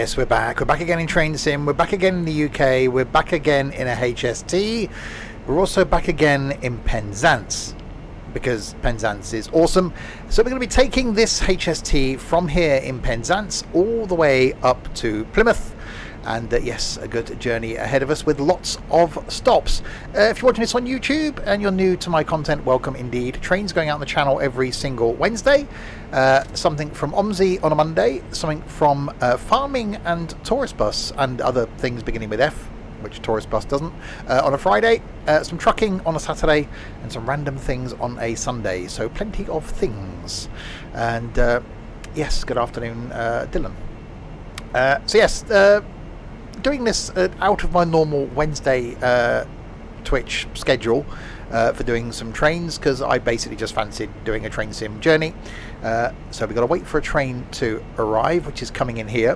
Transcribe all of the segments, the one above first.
Yes, we're back. We're back again in Train Sim. We're back again in the UK. We're back again in a HST. We're also back again in Penzance, because Penzance is awesome. So we're going to be taking this HST from here in Penzance all the way up to Plymouth. And yes, a good journey ahead of us with lots of stops. If you're watching this on YouTube and you're new to my content, welcome indeed. Trains going out on the channel every single Wednesday. Something from OMSI on a Monday, something from Farming and Tourist Bus and other things beginning with F, which Tourist Bus doesn't, on a Friday, some trucking on a Saturday, and some random things on a Sunday. So plenty of things. And yes, good afternoon, Dylan. So yes, doing this out of my normal Wednesday Twitch schedule for doing some trains, because I basically just fancied doing a train sim journey. So we've got to wait for a train to arrive, which is coming in here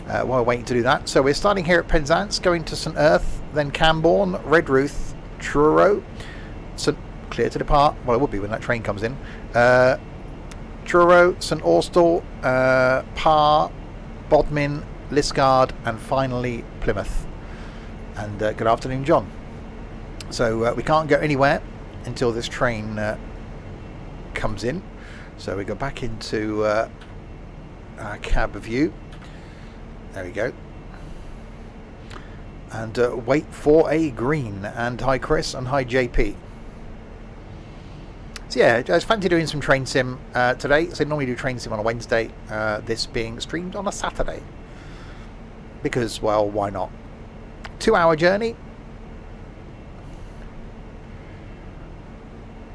while we're waiting to do that. So we're starting here at Penzance, going to St Earth, then Camborne, Redruth, Truro, clear to depart. Well, it would be when that train comes in. Truro, St Austell, Parr, Bodmin, Liscard, and finally Plymouth. And good afternoon, John. So we can't go anywhere until this train comes in. So we go back into our cab view. There we go. And wait for a green. And hi Chris, and hi JP. So yeah, I just fancy doing some train sim today. So I normally do train sim on a Wednesday, this being streamed on a Saturday. Because, well, why not? 2-hour journey.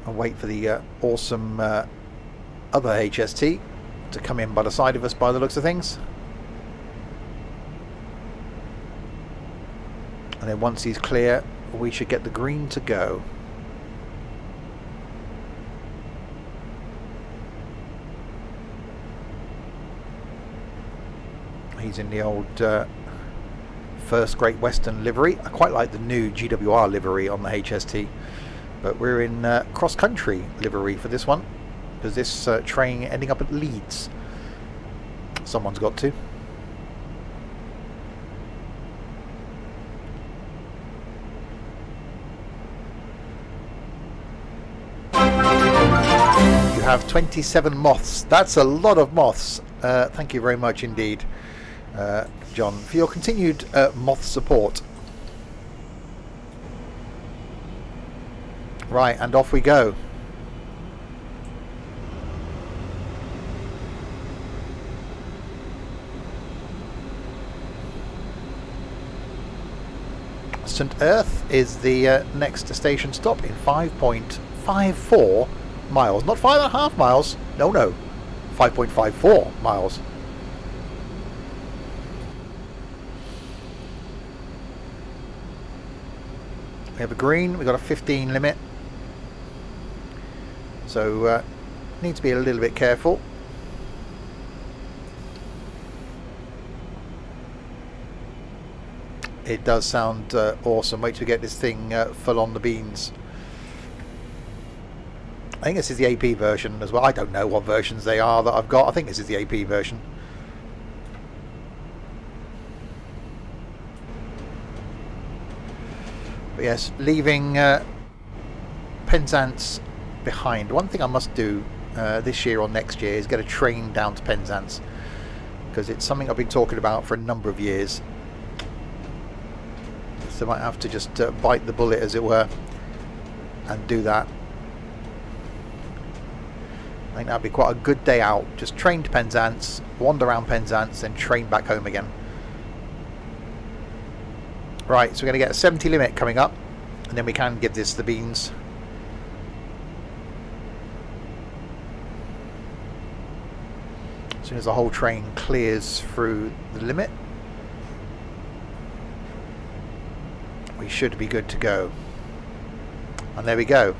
I'll wait for the awesome other HST to come in by the side of us by the looks of things. And then once he's clear, we should get the green to go. He's in the old first Great Western livery. I quite like the new GWR livery on the HST, but we're in cross-country livery for this one, because this train ending up at Leeds. Someone's got to. You have 27 moths. That's a lot of moths. Thank you very much indeed, John, for your continued moth support. Right, and off we go. St Earth is the next station stop in 5.54 miles. Not 5.5 miles. No, no. 5.54 miles. We have a green, we've got a 15 limit, so need to be a little bit careful. It does sound awesome. Wait till we get this thing full on the beans. I think this is the AP version as well. I don't know what versions they are that I've got. I think this is the AP version. But yes, leaving Penzance behind. One thing I must do this year or next year is get a train down to Penzance, because it's something I've been talking about for a number of years. So I might have to just bite the bullet, as it were, and do that. I think that'd be quite a good day out. Just train to Penzance, wander around Penzance, then train back home again. Right, so we're going to get a 70 limit coming up, and then we can give this the beans. As soon as the whole train clears through the limit, we should be good to go. And there we go.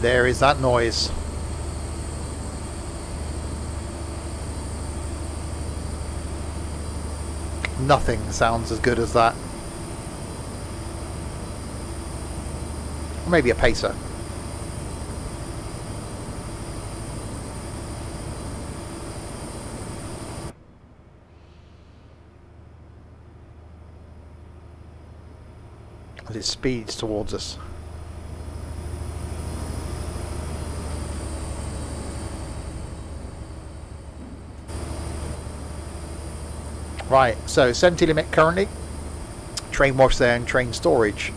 There is that noise. Nothing sounds as good as that. Or maybe a pacer. As it speeds towards us. Right, so 70 limit currently. Train wash there and train storage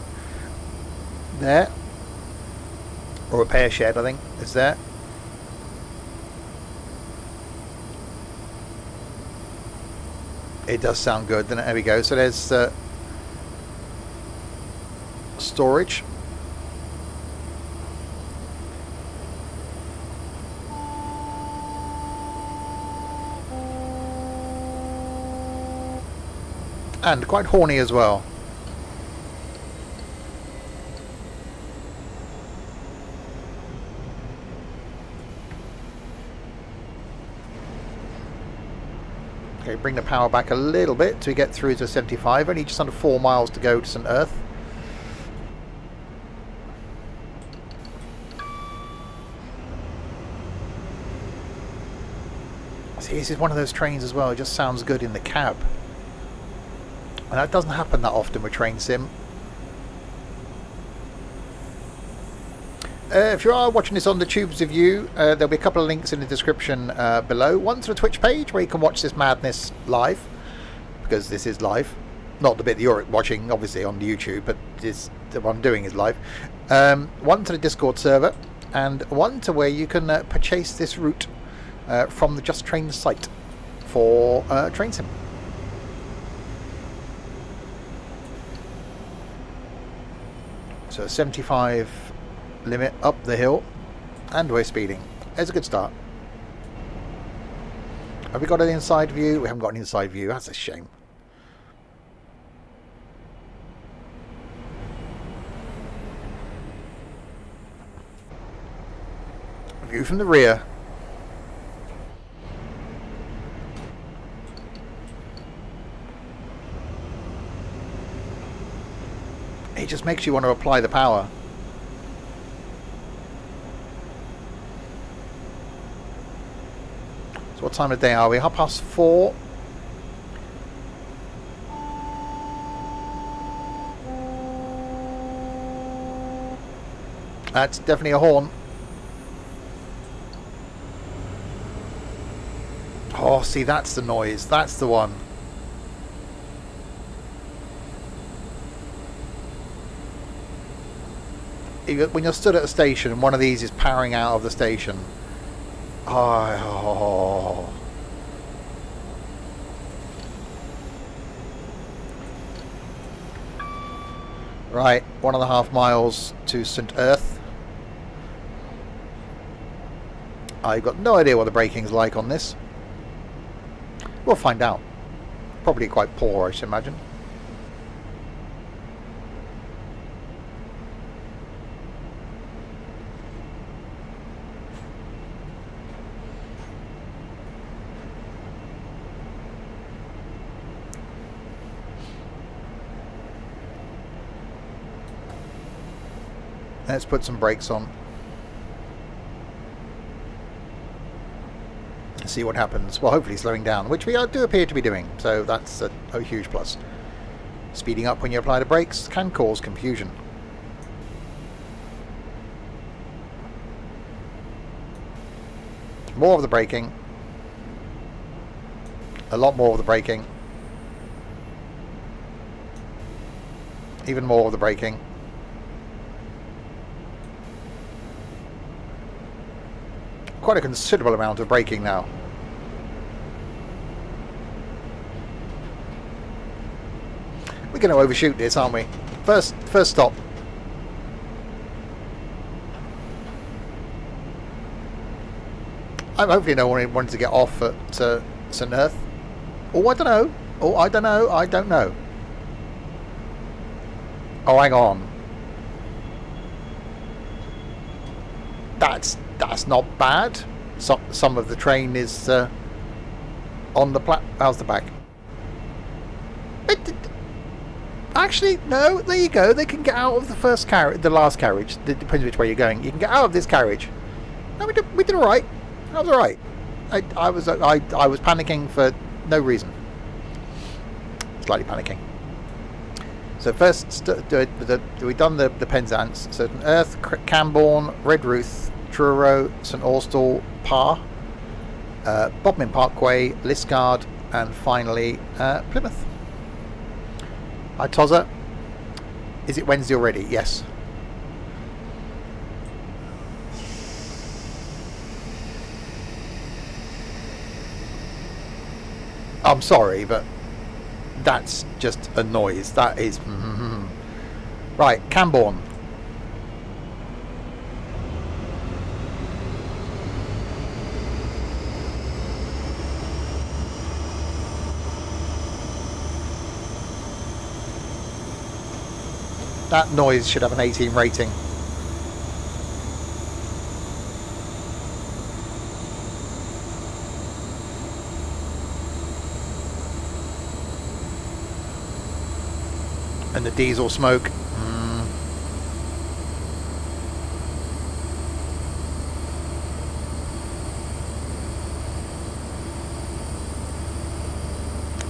there. Or repair shed, I think, is there. It does sound good, doesn't it? There we go. So there's storage. And quite horny as well. Okay, bring the power back a little bit to get through to 75. Only just under 4 miles to go to St. Earth. See, this is one of those trains as well. It just sounds good in the cab. And that doesn't happen that often with Train Sim. If you are watching this on the Tubes of You, there'll be a couple of links in the description below. One to the Twitch page where you can watch this madness live, because this is live. Not the bit that you're watching, obviously, on the YouTube, but what I'm doing is live. One to the Discord server, and one to where you can purchase this route from the Just Train site for Train Sim. So 75 limit up the hill, and we're speeding. It's a good start. Have we got an inside view? We haven't got an inside view. That's a shame. View from the rear. It just makes you want to apply the power. So what time of day are we? 4:30. That's definitely a horn. Oh, see, that's the noise. That's the one. When you're stood at a station and one of these is powering out of the station. Oh. Right, 1.5 miles to St. Earth. I've got no idea what the braking's like on this. We'll find out. Probably quite poor, I should imagine. Let's put some brakes on. See what happens. Well, hopefully slowing down, which we do appear to be doing, so that's a huge plus. Speeding up when you apply the brakes can cause confusion. More of the braking. A lot more of the braking. Even more of the braking. Quite a considerable amount of braking now. We're going to overshoot this, aren't we? First stop. Hopefully no one wanted to get off at St. Earth. Oh, I don't know. Oh, I don't know. I don't know. Oh, hang on. That's not bad. Some of the train is on the how's the back? Actually, no, there you go. They can get out of the first carriage, the last carriage. It depends which way you're going. You can get out of this carriage. No, we did all right. That was all right. I was panicking for no reason. Slightly panicking. So first, we've done the Penzance. So Earth, Camborne, Redruth, Truro, St Austell, Parr, Bodmin Parkway, Liscard, and finally Plymouth. Hi Tozza. Is it Wednesday already? Yes. I'm sorry, but that's just a noise. That is... Right, Camborne. That noise should have an 18 rating. And the diesel smoke.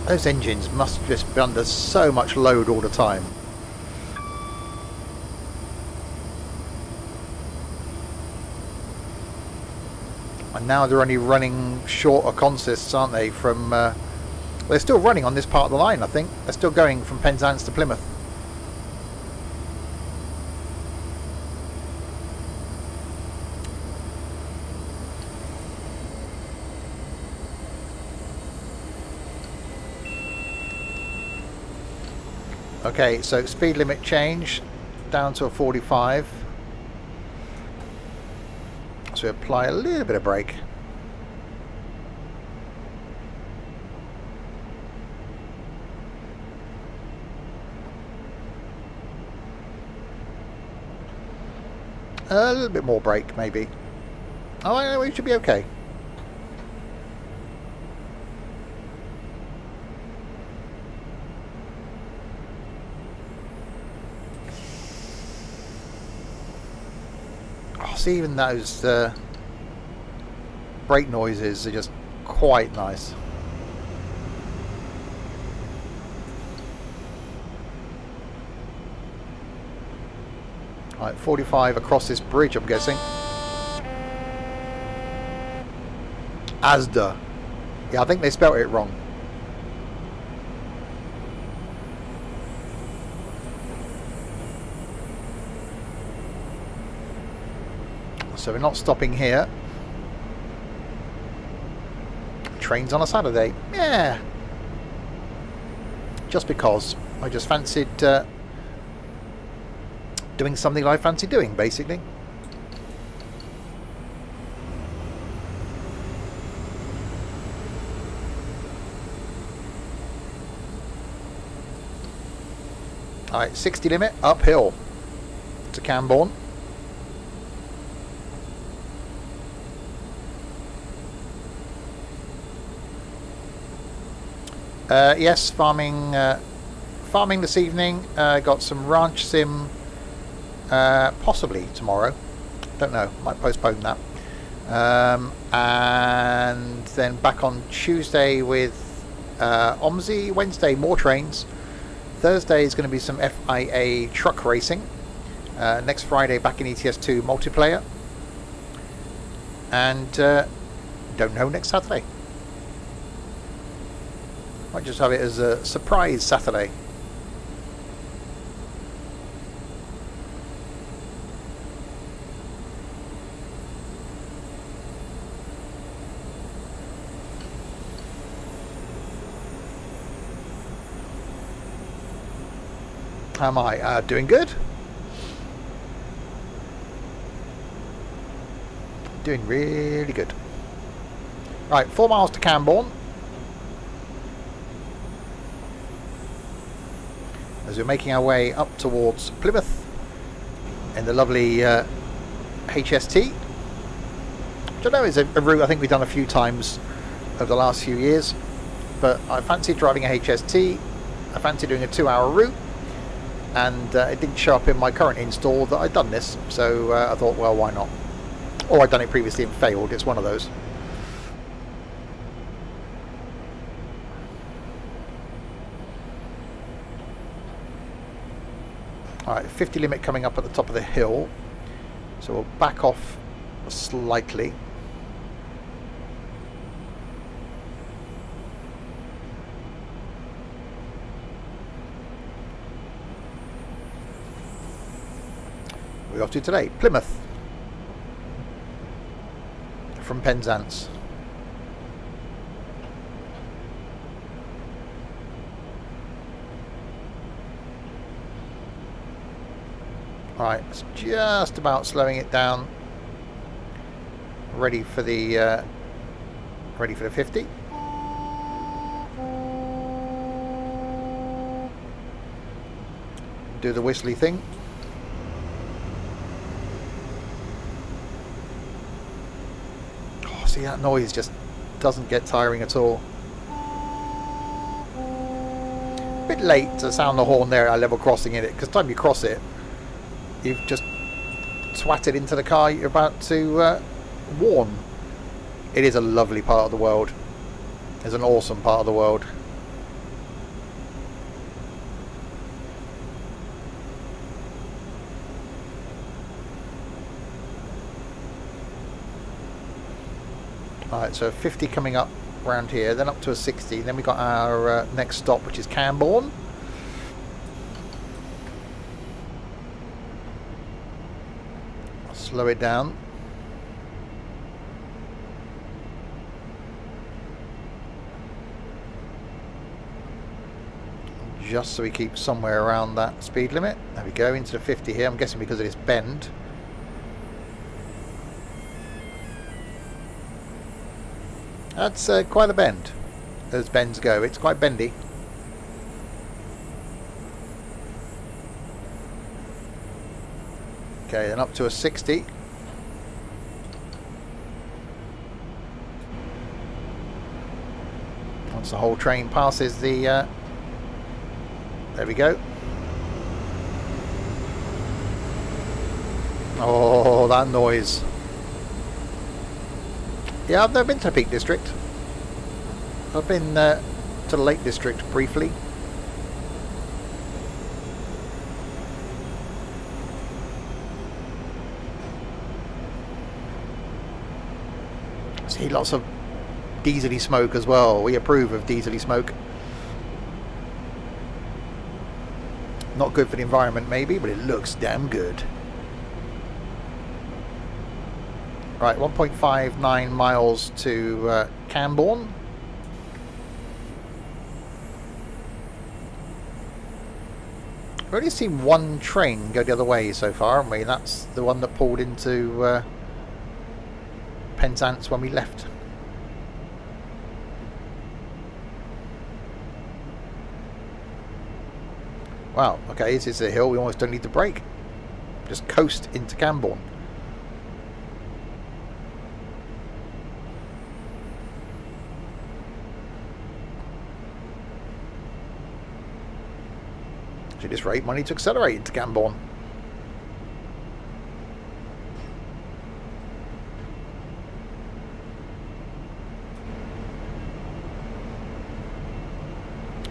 Those engines must just be under so much load all the time. And now they're only running shorter consists, aren't they? From they're still running on this part of the line, I think. They're still going from Penzance to Plymouth. Okay, so speed limit change down to a 45. So we apply a little bit of brake. A little bit more brake, maybe. Oh, we should be okay. See, even those brake noises are just quite nice. Right, 45 across this bridge, I'm guessing. Asda. Yeah, I think they spelled it wrong. So we're not stopping here. Trains on a Saturday. Yeah. Just because I just fancied doing something I fancy doing, basically. Alright, 60 limit, uphill to Camborne. Yes, farming this evening. Got some ranch sim possibly tomorrow. Don't know, might postpone that. And then back on Tuesday with OMSI. Wednesday more trains. Thursday is going to be some FIA truck racing. Next Friday back in ETS2 multiplayer. And don't know next Saturday. Might just have it as a surprise Saturday. How am I? Doing good? Doing really good. Right, 4 miles to Camborne. As we're making our way up towards Plymouth in the lovely HST. Which I know is a route I think we've done a few times over the last few years, but I fancy driving a HST. I fancy doing a 2-hour route. and it didn't show up in my current install that I'd done this, so I thought, well, why not? Or I'd done it previously and failed. It's one of those. Alright, 50 limit coming up at the top of the hill, so we'll back off slightly. We're off to today, Plymouth, from Penzance. Alright, it's just about slowing it down. Ready for the 50. Do the whistly thing. Oh, see, that noise just doesn't get tiring at all. A bit late to sound the horn there at level crossing in it, because time you cross it, you've just swatted into the car you're about to warn. It is a lovely part of the world. It's an awesome part of the world. Alright, so 50 coming up around here, then up to a 60, then we got our next stop, which is Camborne. Slow it down. Just so we keep somewhere around that speed limit. There we go, into the 50 here. I'm guessing because of this bend. That's quite a bend, as bends go. It's quite bendy. Okay, then up to a 60. Once the whole train passes the... there we go. Oh, that noise. Yeah, I've never been to the Peak District. I've been to the Lake District briefly. See lots of diesely smoke as well. We approve of diesely smoke. Not good for the environment maybe, but it looks damn good. Right, 1.59 miles to Camborne. We've only seen one train go the other way so far, haven't we? That's the one that pulled into Penzance when we left. Wow, okay, this is a hill, we almost don't need to brake. Just coast into Camborne. At this rate, might need to accelerate into Camborne.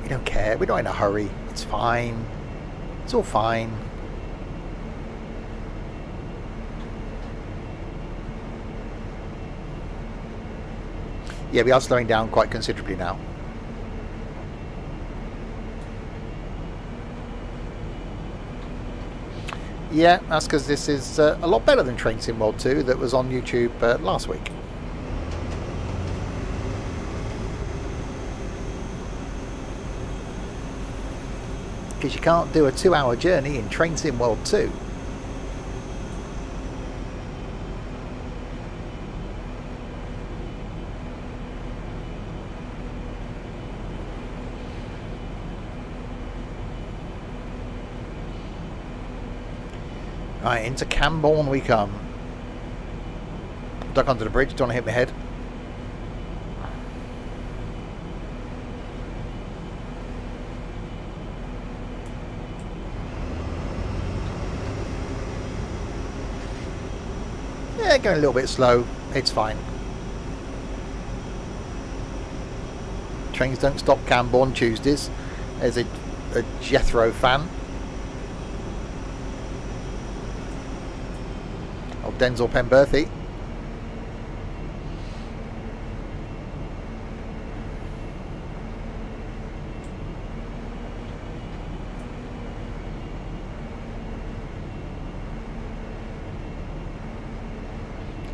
We don't care, we're not in a hurry. It's fine. It's all fine. Yeah, we are slowing down quite considerably now. Yeah, that's because this is a lot better than Train Sim World 2 that was on YouTube last week. Because you can't do a 2-hour journey in Train Sim World 2. Right, into Camborne we come. Duck under the bridge, don't want to hit my head. Yeah, going a little bit slow. It's fine. Trains don't stop Camborne Tuesdays. There's a Jethro fan. Of Denzel Penberthy.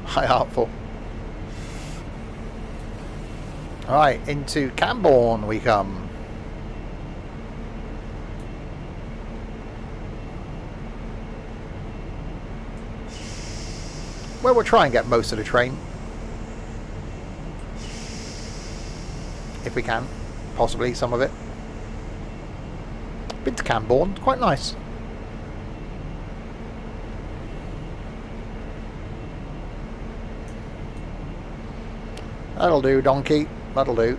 High Artful. Alright, into Camborne we come. Well, we'll try and get most of the train. If we can. Possibly some of it. Been to Camborne, quite nice. That'll do, donkey. That'll do.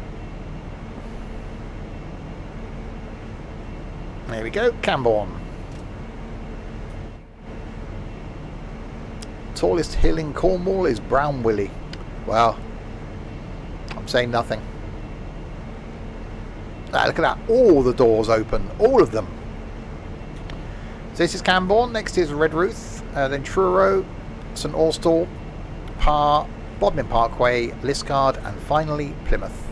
There we go, Camborne. Tallest hill in Cornwall is Brown Willie. Well, I'm saying nothing. Ah, look at that. All the doors open. All of them. So this is Camborne. Next is Redruth. Then Truro, St Austell, Bodmin Parkway, Liscard, and finally Plymouth.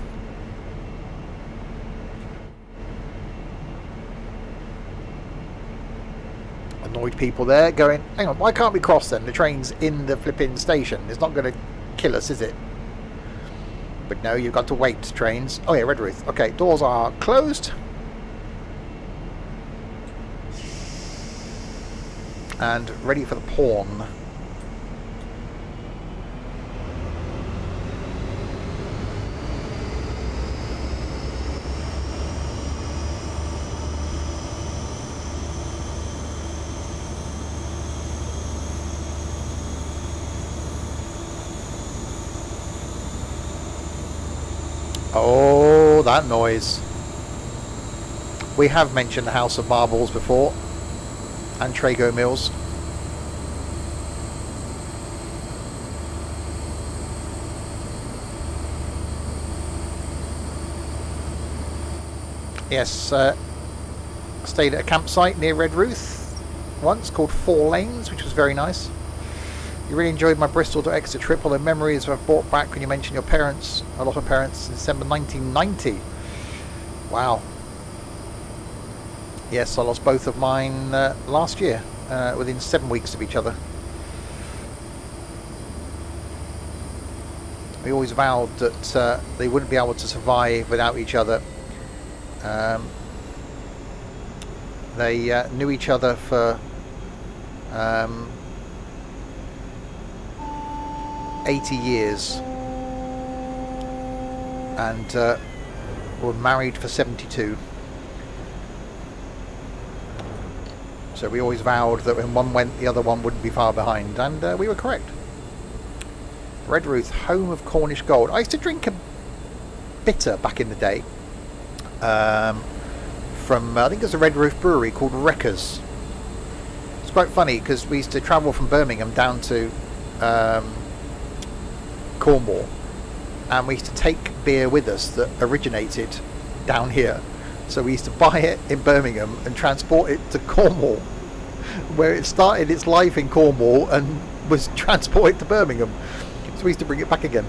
Annoyed people there going, hang on, why can't we cross then? The train's in the flipping station. It's not going to kill us, is it? But no, you've got to wait, trains. Oh yeah, Redruth. Okay, doors are closed. And ready for the pawn. Oh, that noise. We have mentioned the House of Marbles before. And Trago Mills. Yes, stayed at a campsite near Redruth once called Four Lanes, which was very nice. You really enjoyed my Bristol to Exeter trip, all the memories I've brought back when you mentioned your parents, a lot of parents, in December 1990. Wow. Yes, I lost both of mine last year, within 7 weeks of each other. We always vowed that they wouldn't be able to survive without each other. They knew each other for 80 years and were married for 72. So we always vowed that when one went, the other one wouldn't be far behind, and we were correct. Redruth, home of Cornish gold. I used to drink a bitter back in the day from I think there's a Redruth brewery called Wreckers. It's quite funny because we used to travel from Birmingham down to Cornwall, and we used to take beer with us that originated down here. So we used to buy it in Birmingham and transport it to Cornwall, where it started its life in Cornwall and was transported to Birmingham. So we used to bring it back again.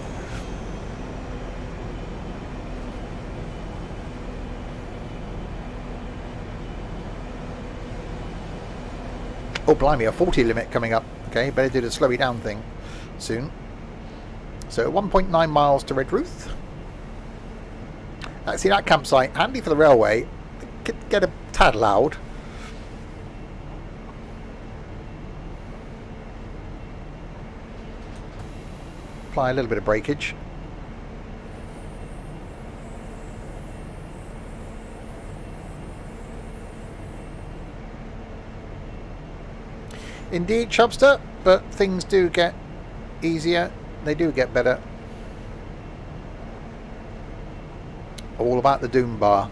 Oh blimey, a 40 limit coming up. Okay, better do the slowy down thing soon. So 1.9 miles to Redruth. See that campsite, handy for the railway. Could get a tad loud. Apply a little bit of breakage. Indeed, Chubster, but things do get easier. They do get better. All about the Doom Bar.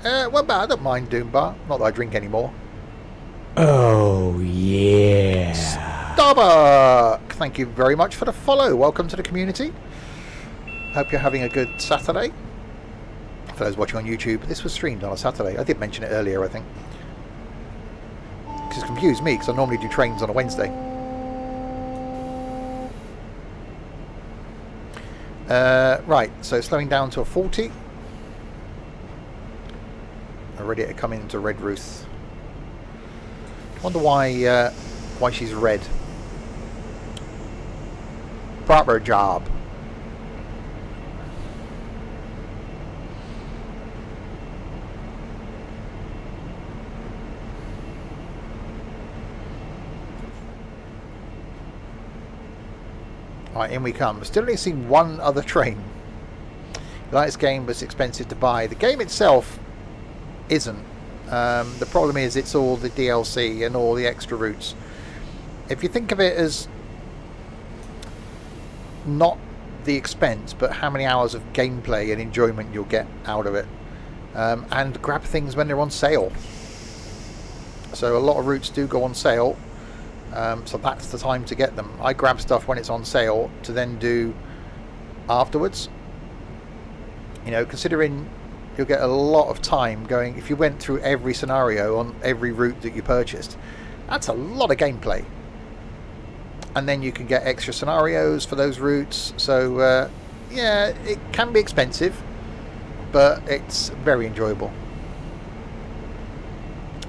Well, I don't mind Doom Bar. Not that I drink anymore. Oh, yeah. Starbuck, thank you very much for the follow. Welcome to the community. Hope you're having a good Saturday. For those watching on YouTube, this was streamed on a Saturday. I did mention it earlier, I think. It's confused me because I normally do trains on a Wednesday. Right, so slowing down to a 40. I'm ready to come into Red Ruth. Wonder why she's red. Proper job. Right, in we come. Still only seen one other train. Like this game was expensive to buy. The game itself isn't. The problem is it's all the DLC and all the extra routes. If you think of it as not the expense, but how many hours of gameplay and enjoyment you'll get out of it, and grab things when they're on sale. So a lot of routes do go on sale. So that's the time to get them. I grab stuff when it's on sale to then do afterwards. You know, considering you'll get a lot of time going, if you went through every scenario on every route that you purchased, that's a lot of gameplay. And then you can get extra scenarios for those routes. So yeah, it can be expensive, but it's very enjoyable.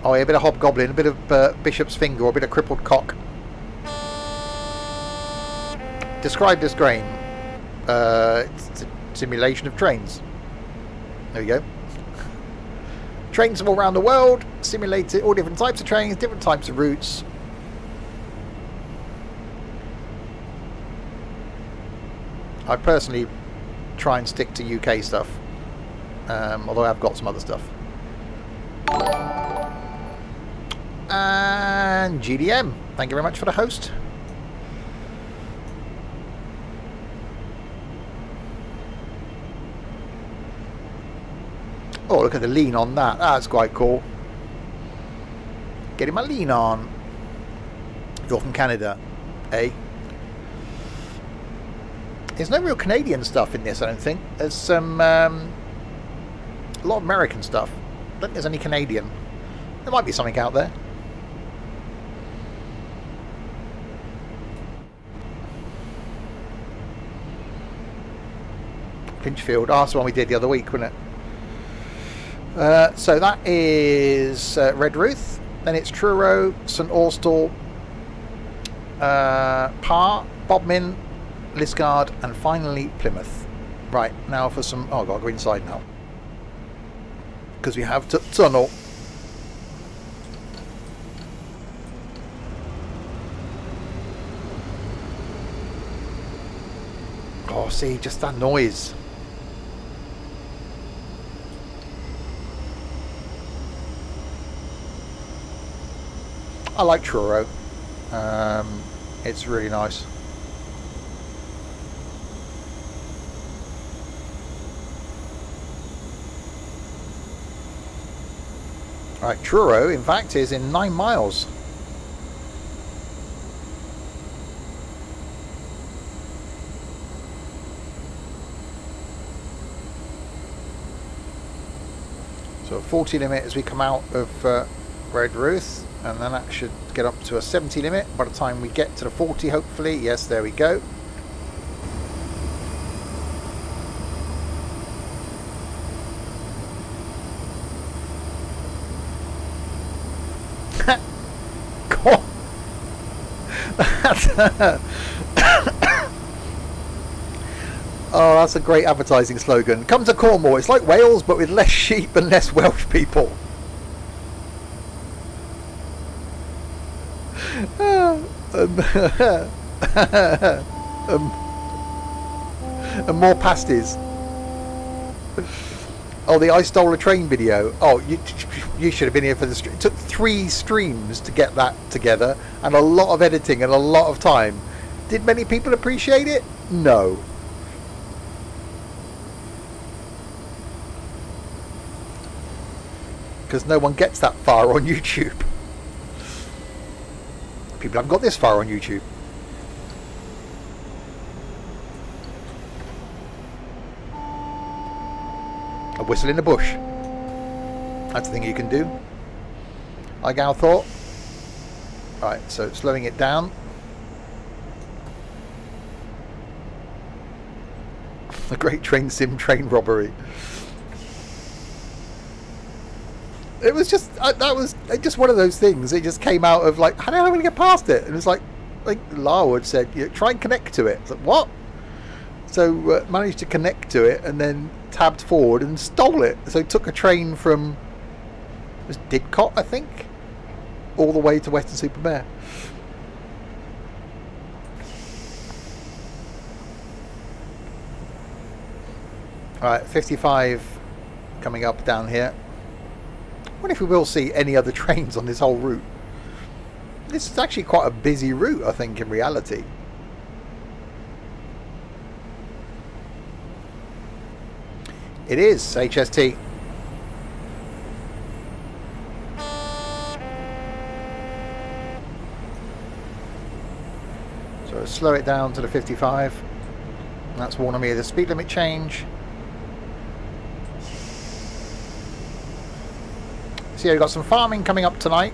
Oh yeah, a bit of Hobgoblin, a bit of Bishop's Finger, or a bit of Crippled Cock. Describe this game. It's a simulation of trains. There you go. Trains from all around the world, simulated, all different types of trains, different types of routes. I personally try and stick to UK stuff, although I've got some other stuff. And GDM, thank you very much for the host. Oh, look at the lean on that. That's quite cool. Getting my lean on. You're from Canada, eh? There's no real Canadian stuff in this, I don't think. There's some a lot of American stuff. I don't think there's any Canadian. There might be something out there. Pinchfield. Oh, that's the one we did the other week, wasn't it? So that is Red Ruth. Then it's Truro, St Austell, Parr, Bodmin, Liskeard, and finally Plymouth. Right, now for some... Oh, I've got to go inside now. Because we have tunnel. Oh, see, just that noise. I like Truro. It's really nice. Right, Truro, in fact, is in 9 miles. So a 40 limit as we come out of Red Ruth, and then that should get up to a 70 limit by the time we get to the 40, hopefully. Yes, there we go. Oh, that's a great advertising slogan. Come to Cornwall. It's like Wales, but with less sheep and less Welsh people. And more pasties. Oh, the I Stole a Train video. Oh, you should have been here for the stream. It took 3 streams to get that together, and a lot of editing and a lot of time. Did many people appreciate it? No. Because no one gets that far on YouTube. People haven't got this far on YouTube. A whistle in the bush. That's the thing you can do. Like Al thought. Right, so slowing it down. The Great Train Sim train robbery. It was just that was just one of those things. It just came out of like, how the hell am I going to get past it? And it's like Larwood said, try and connect to it. It's like, what? So managed to connect to it and then tabbed forward and stole it. So took a train from Didcot, I think, all the way to Weston-super-Mare. Alright, 55 coming up down here. I wonder if we will see any other trains on this whole route. This is actually quite a busy route, I think, in reality. It is HST. So slow it down to the 55. That's warning me of the speed limit change. So yeah, we've got some farming coming up tonight.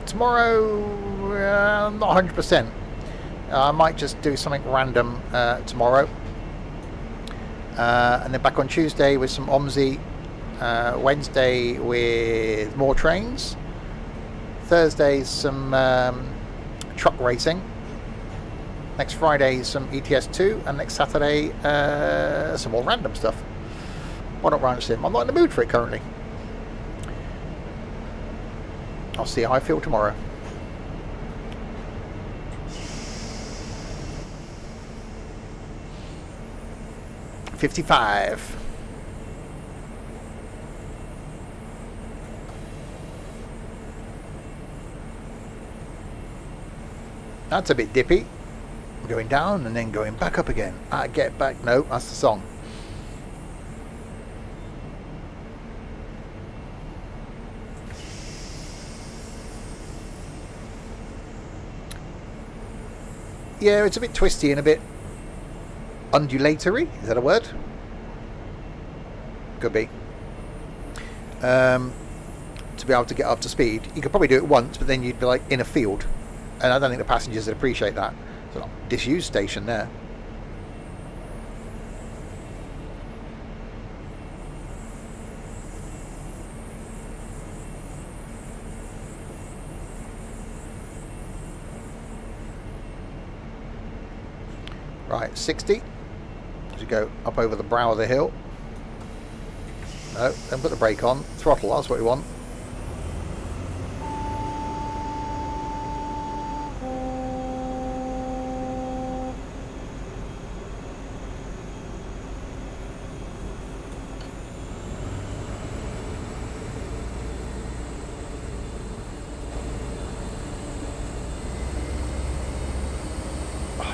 Tomorrow, not 100%. I might just do something random tomorrow. And then back on Tuesday with some OMSI. Wednesday with more trains. Thursday some truck racing. Next Friday some ETS2. And next Saturday some more random stuff. Why not Ranch Sim? I'm not in the mood for it currently. I'll see how I feel tomorrow. $55. That's a bit dippy. Going down and then going back up again. I get back. No, that's the song. Yeah, it's a bit twisty and a bit undulatory. Is that a word? Could be. To be able to get up to speed. You could probably do it once, but then you'd be like in a field. And I don't think the passengers would appreciate that. It's a disused station there. Right, 60 as you go up over the brow of the hill. No, then put the brake on. Throttle, that's what we want.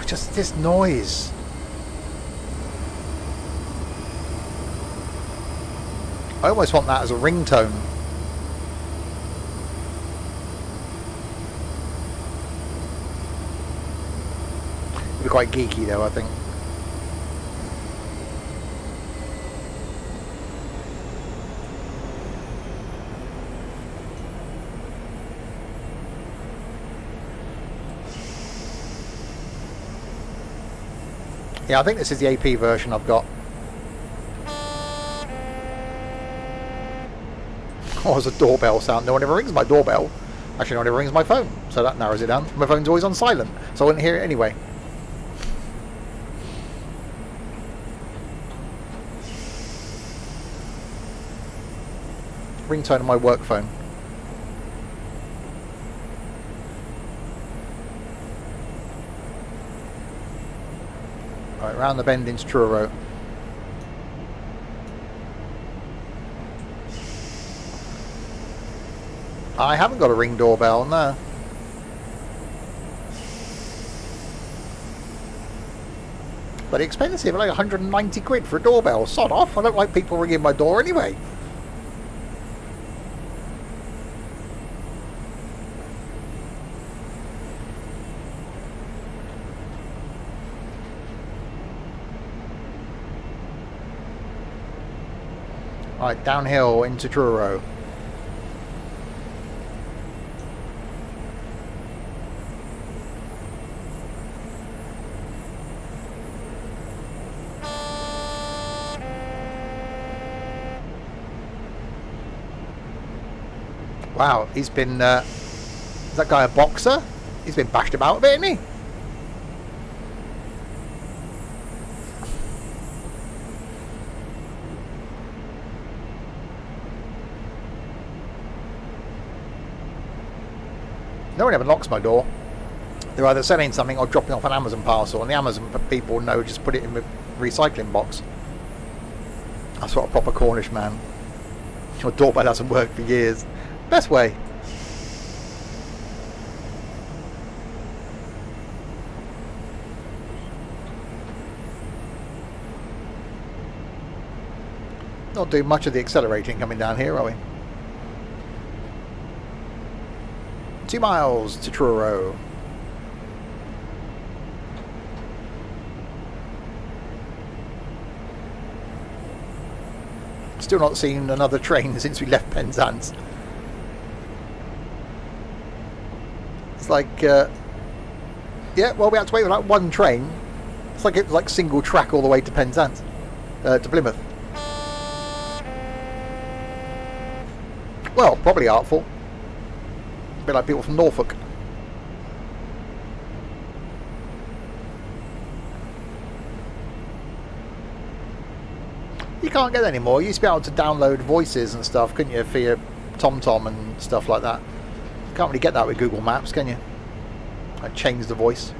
Just this noise. I almost want that as a ringtone. It'd be quite geeky though, I think. Yeah, I think this is the AP version I've got. Oh, there's a doorbell sound. No one ever rings my doorbell. Actually, no one ever rings my phone. So that narrows it down. My phone's always on silent, so I wouldn't hear it anyway. Ringtone on my work phone. Right, round the bend into Truro. I haven't got a Ring doorbell, no. But expensive, like 190 quid for a doorbell. Sod off, I don't like people ringing my door anyway. Right, downhill into Truro. Wow, he's been... is that guy a boxer? He's been bashed about a bit, hasn't he? No one ever knocks my door. They're either selling something or dropping off an Amazon parcel, and the Amazon people know just put it in the recycling box. That's what a proper Cornish man. Your doorbell hasn't worked for years. Best way. Not doing much of the accelerating coming down here, are we? 2 miles to Truro. Still not seen another train since we left Penzance. It's like, yeah, well, we had to wait for like one train. It's like it was like single track all the way to Penzance, to Plymouth. Well, probably artful. A bit like people from Norfolk. You can't get that anymore. You used to be able to download voices and stuff, couldn't you, for your TomTom and stuff like that. You can't really get that with Google Maps, can you? Like change the voice.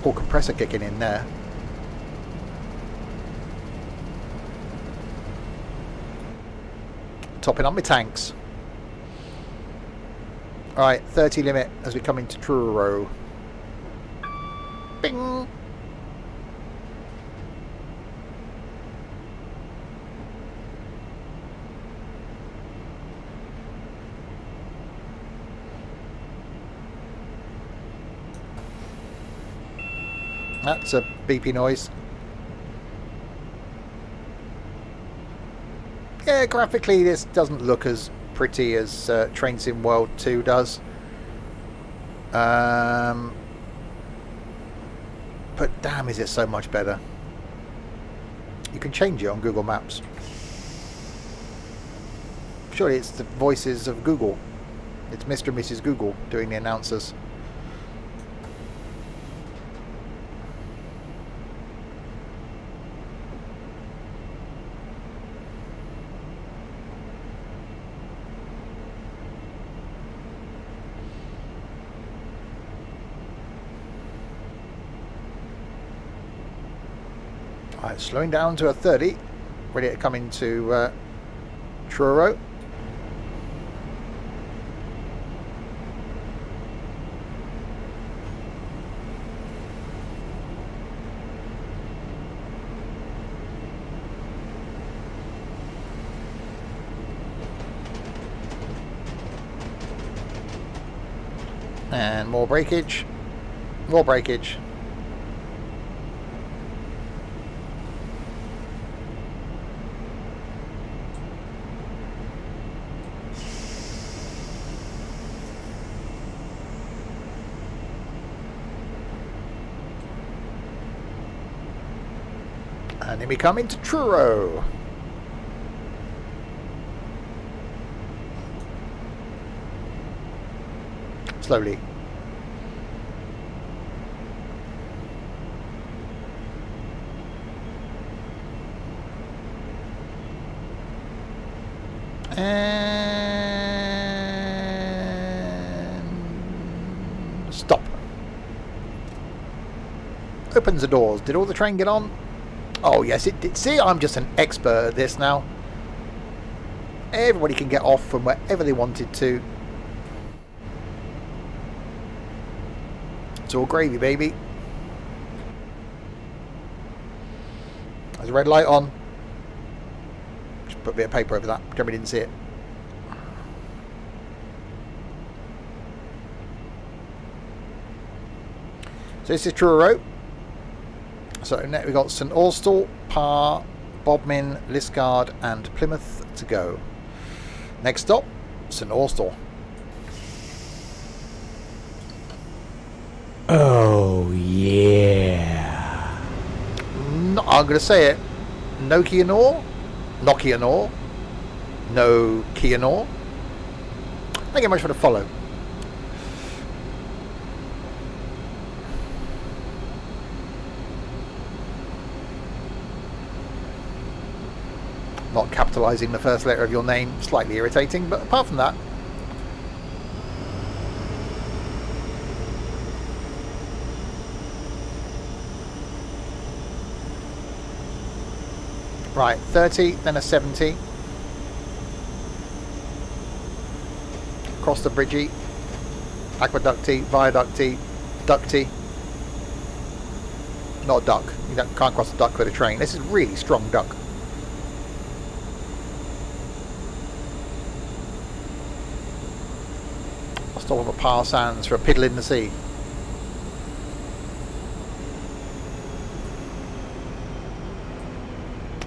Or compressor kicking in there. Topping up my tanks. Alright, 30 limit as we come into Truro. Bing! That's a beepy noise. Yeah, graphically this doesn't look as pretty as Train Sim World 2 does. But damn, is it so much better. You can change it on Google Maps. Surely it's the voices of Google. It's Mr. and Mrs. Google doing the announcers. Alright, slowing down to a 30, ready to come into Truro. And more breakage, more breakage. And then we come into Truro. Slowly. And stop. Opens the doors. Did all the train get on? Oh yes, it did. See, I'm just an expert at this now. Everybody can get off from wherever they wanted to. It's all gravy, baby. There's a red light on. Just put a bit of paper over that. Pretend we didn't see it. So this is Truro. So next we've got St Austell, Parr, Bodmin, Liskeard and Plymouth to go. Next stop, St Austell. Oh yeah. No, I'm going to say it. Nokia Nor, Nokia Nor, no Kia Nor. Thank you very much for the follow. Not capitalising the first letter of your name, slightly irritating, but apart from that. Right, 30, then a 70. Across the bridgey, aqueducty, viaducty, ducty. Not a duck. You can't cross a duck with a train. This is really strong duck. I'll stop over Parr Sands for a piddle in the sea.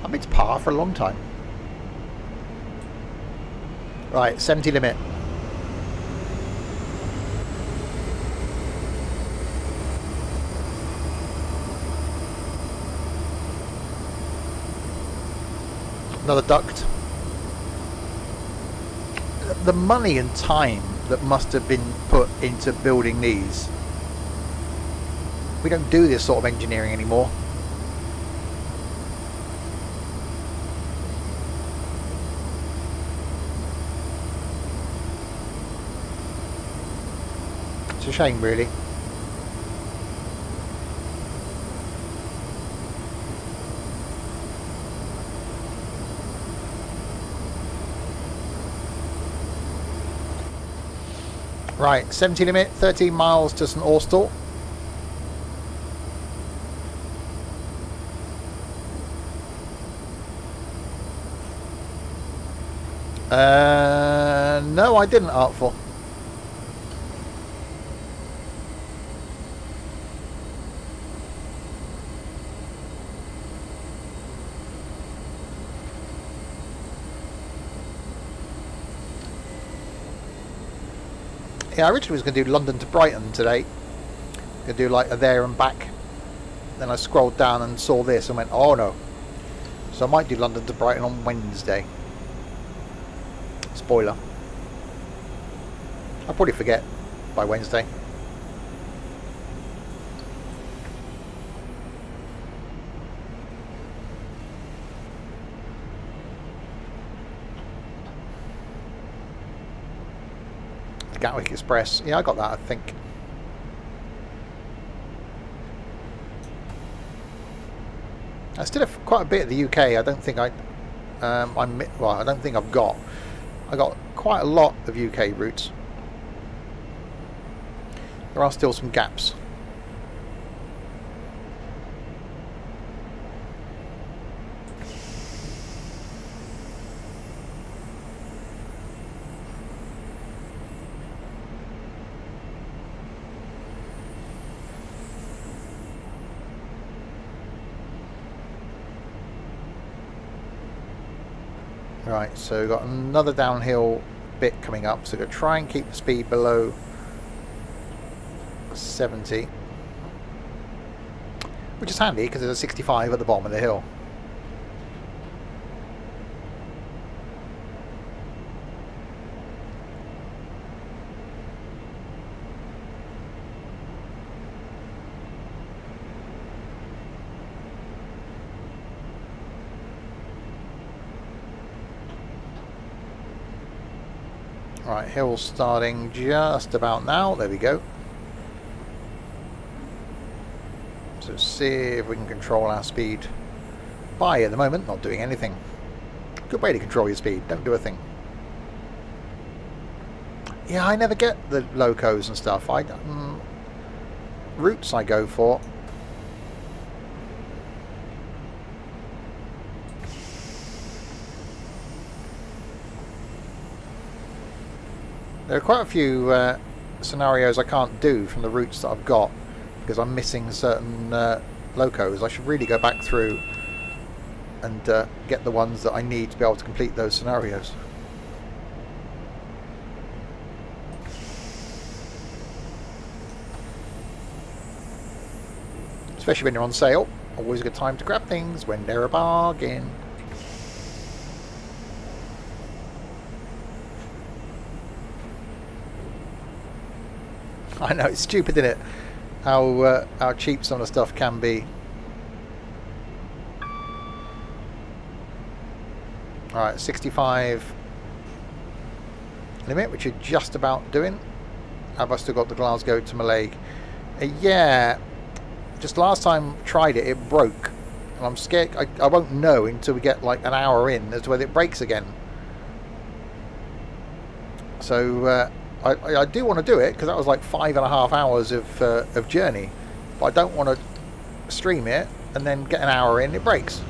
I've been to Parr for a long time. Right, 70 limit. Another duct. The money and time that must have been put into building these. We don't do this sort of engineering anymore. It's a shame, really. Right, 70 limit, 13 miles to St Austell. No, I didn't, Artful. Yeah, I originally was going to do London to Brighton today. Going to do like a there and back. Then I scrolled down and saw this and went, oh no. So I might do London to Brighton on Wednesday. Spoiler. I'll probably forget by Wednesday. Gatwick Express. Yeah, I got that, I think. I still have quite a bit of the UK. I don't think I don't think I've got. I got quite a lot of UK routes. There are still some gaps. Right, so we've got another downhill bit coming up, so we're going to try and keep the speed below 70, which is handy because there's a 65 at the bottom of the hill. Right, hill starting just about now. There we go. So see if we can control our speed by at the moment not doing anything. Good way to control your speed. Don't do a thing. Yeah, I never get the locos and stuff. Routes I go for. There are quite a few scenarios I can't do from the routes that I've got because I'm missing certain locos. I should really go back through and get the ones that I need to be able to complete those scenarios. Especially when they're on sale. Always a good time to grab things when they're a bargain. I know, it's stupid, isn't it? How cheap some of the stuff can be. Alright, 65 limit, which you're just about doing. Have I still got the Glasgow to Mallaig? Yeah, just last time I tried it, it broke. And I'm scared, I won't know until we get like an hour in as to whether it breaks again. So I do want to do it because that was like 5.5 hours of journey, but I don't want to stream it and then get an hour in, it breaks.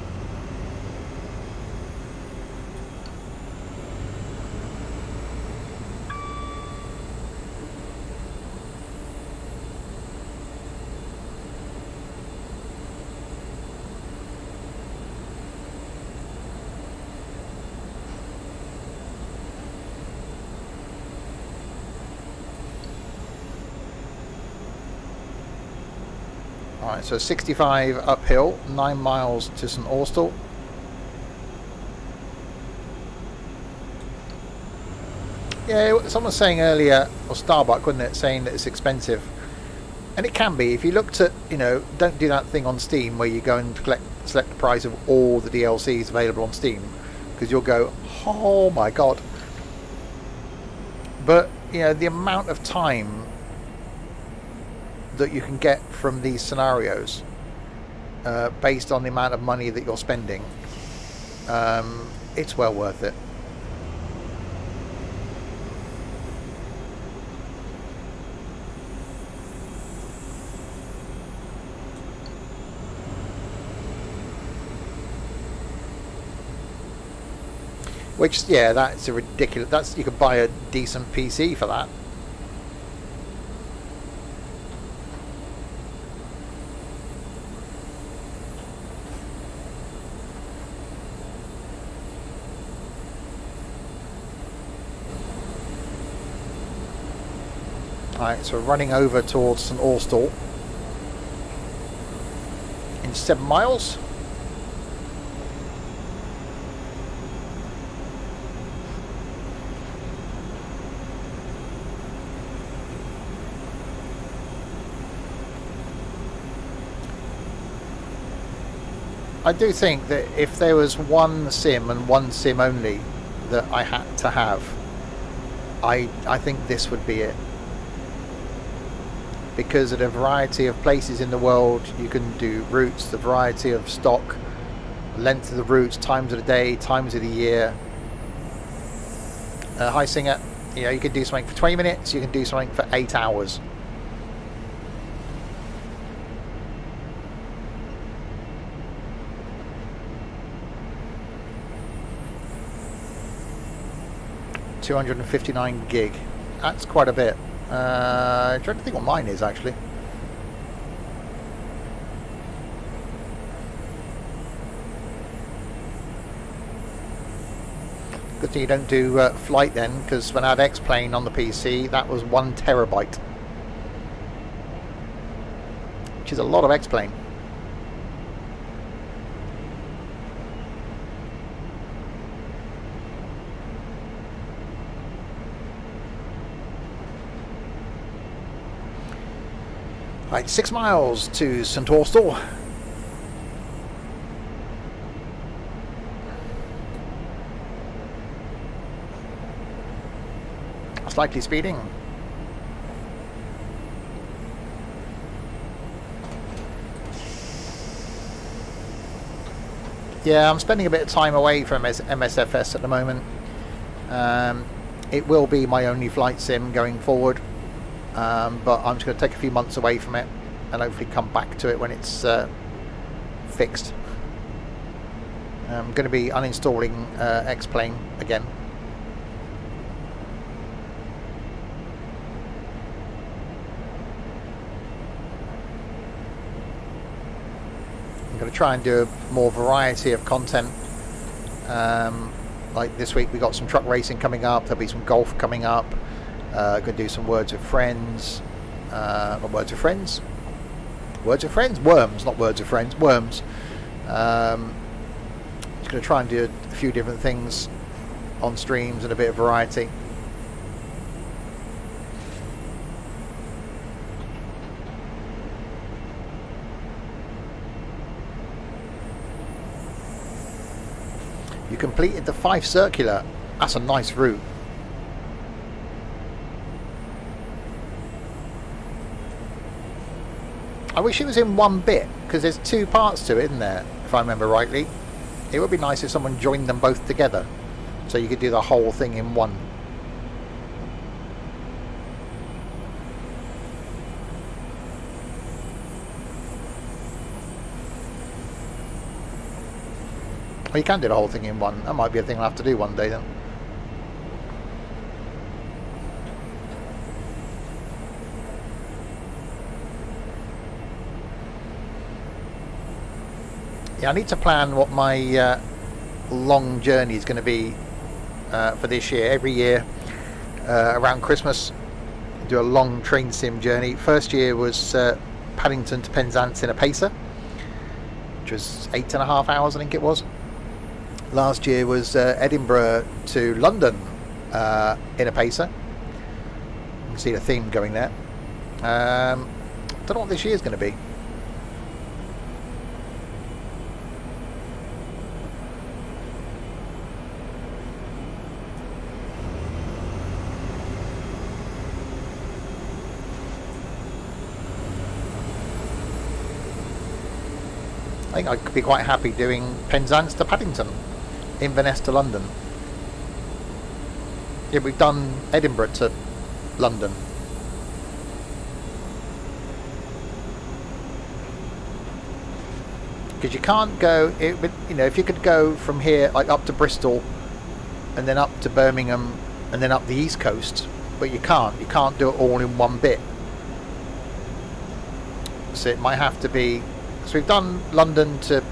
Alright, so 65 uphill, 9 miles to St Austell. Yeah, someone was saying earlier, or Starbuck, wasn't it, saying that it's expensive. And it can be. If you looked at, you know, don't do that thing on Steam where you go and select the price of all the DLCs available on Steam, because you'll go, oh my god. But, you know, the amount of time that you can get from these scenarios based on the amount of money that you're spending, it's well worth it. Which, yeah, that's a ridiculous, you could buy a decent PC for that. Alright, so we're running over towards St Austell in 7 miles. I do think that if there was one sim and one sim only that I had to have, I think this would be it. Because of the variety of places in the world you can do routes, the variety of stock, length of the routes, times of the day, times of the year. Hi Singer, you know, you can do something for 20 minutes, you can do something for 8 hours. $259 gig. That's quite a bit. I'm trying to think what mine is actually. Good thing you don't do flight then, because when I had X-Plane on the PC, that was 1 terabyte, which is a lot of X-Plane. Right, 6 miles to St Austell. Slightly speeding. Yeah, I'm spending a bit of time away from MSFS at the moment. It will be my only flight sim going forward. But I'm just going to take a few months away from it and hopefully come back to it when it's fixed. I'm going to be uninstalling X-Plane again. going to try and do more variety of content. Like this week we got some truck racing coming up, there'll be some golf coming up, going to do some words with friends, not words with friends, words with friends, worms, not words with friends, worms. Just going to try and do a few different things on streams and a bit of variety. You completed the 5 circular. That's a nice route. I wish it was in one bit, because there's 2 parts to it, isn't there? If I remember rightly. It would be nice if someone joined them both together, so you could do the whole thing in one. Well, you can do the whole thing in one. That might be a thing I'll have to do one day then. Yeah, I need to plan what my long journey is going to be for this year. Every year around Christmas, do a long train sim journey. First year was Paddington to Penzance in a Pacer, which was 8.5 hours, I think it was. Last year was Edinburgh to London in a Pacer. You can see the theme going there. Don't know what this year's going to be. I think I could be quite happy doing Penzance to Paddington, Inverness to London. Yeah, we've done Edinburgh to London. Because you can't go, you know, if you could go from here like up to Bristol and then up to Birmingham and then up the East Coast, but you can't do it all in one bit. So it might have to be, so we've done London to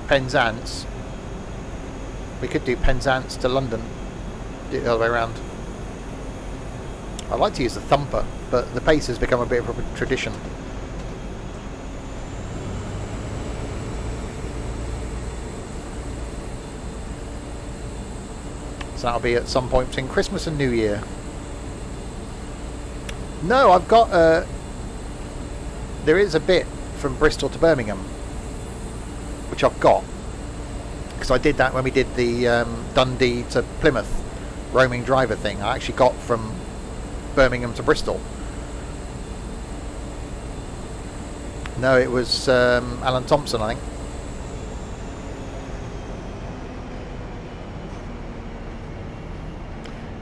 Penzance. We could do Penzance to London, do it the other way around. I'd like to use the thumper, but the pace has become a bit of a tradition. So that'll be at some point between Christmas and New Year. No, I've got there is a bit from Bristol to Birmingham, which I've got. Because I did that when we did the Dundee to Plymouth roaming driver thing. I actually got from Birmingham to Bristol. No, it was Alan Thompson, I think.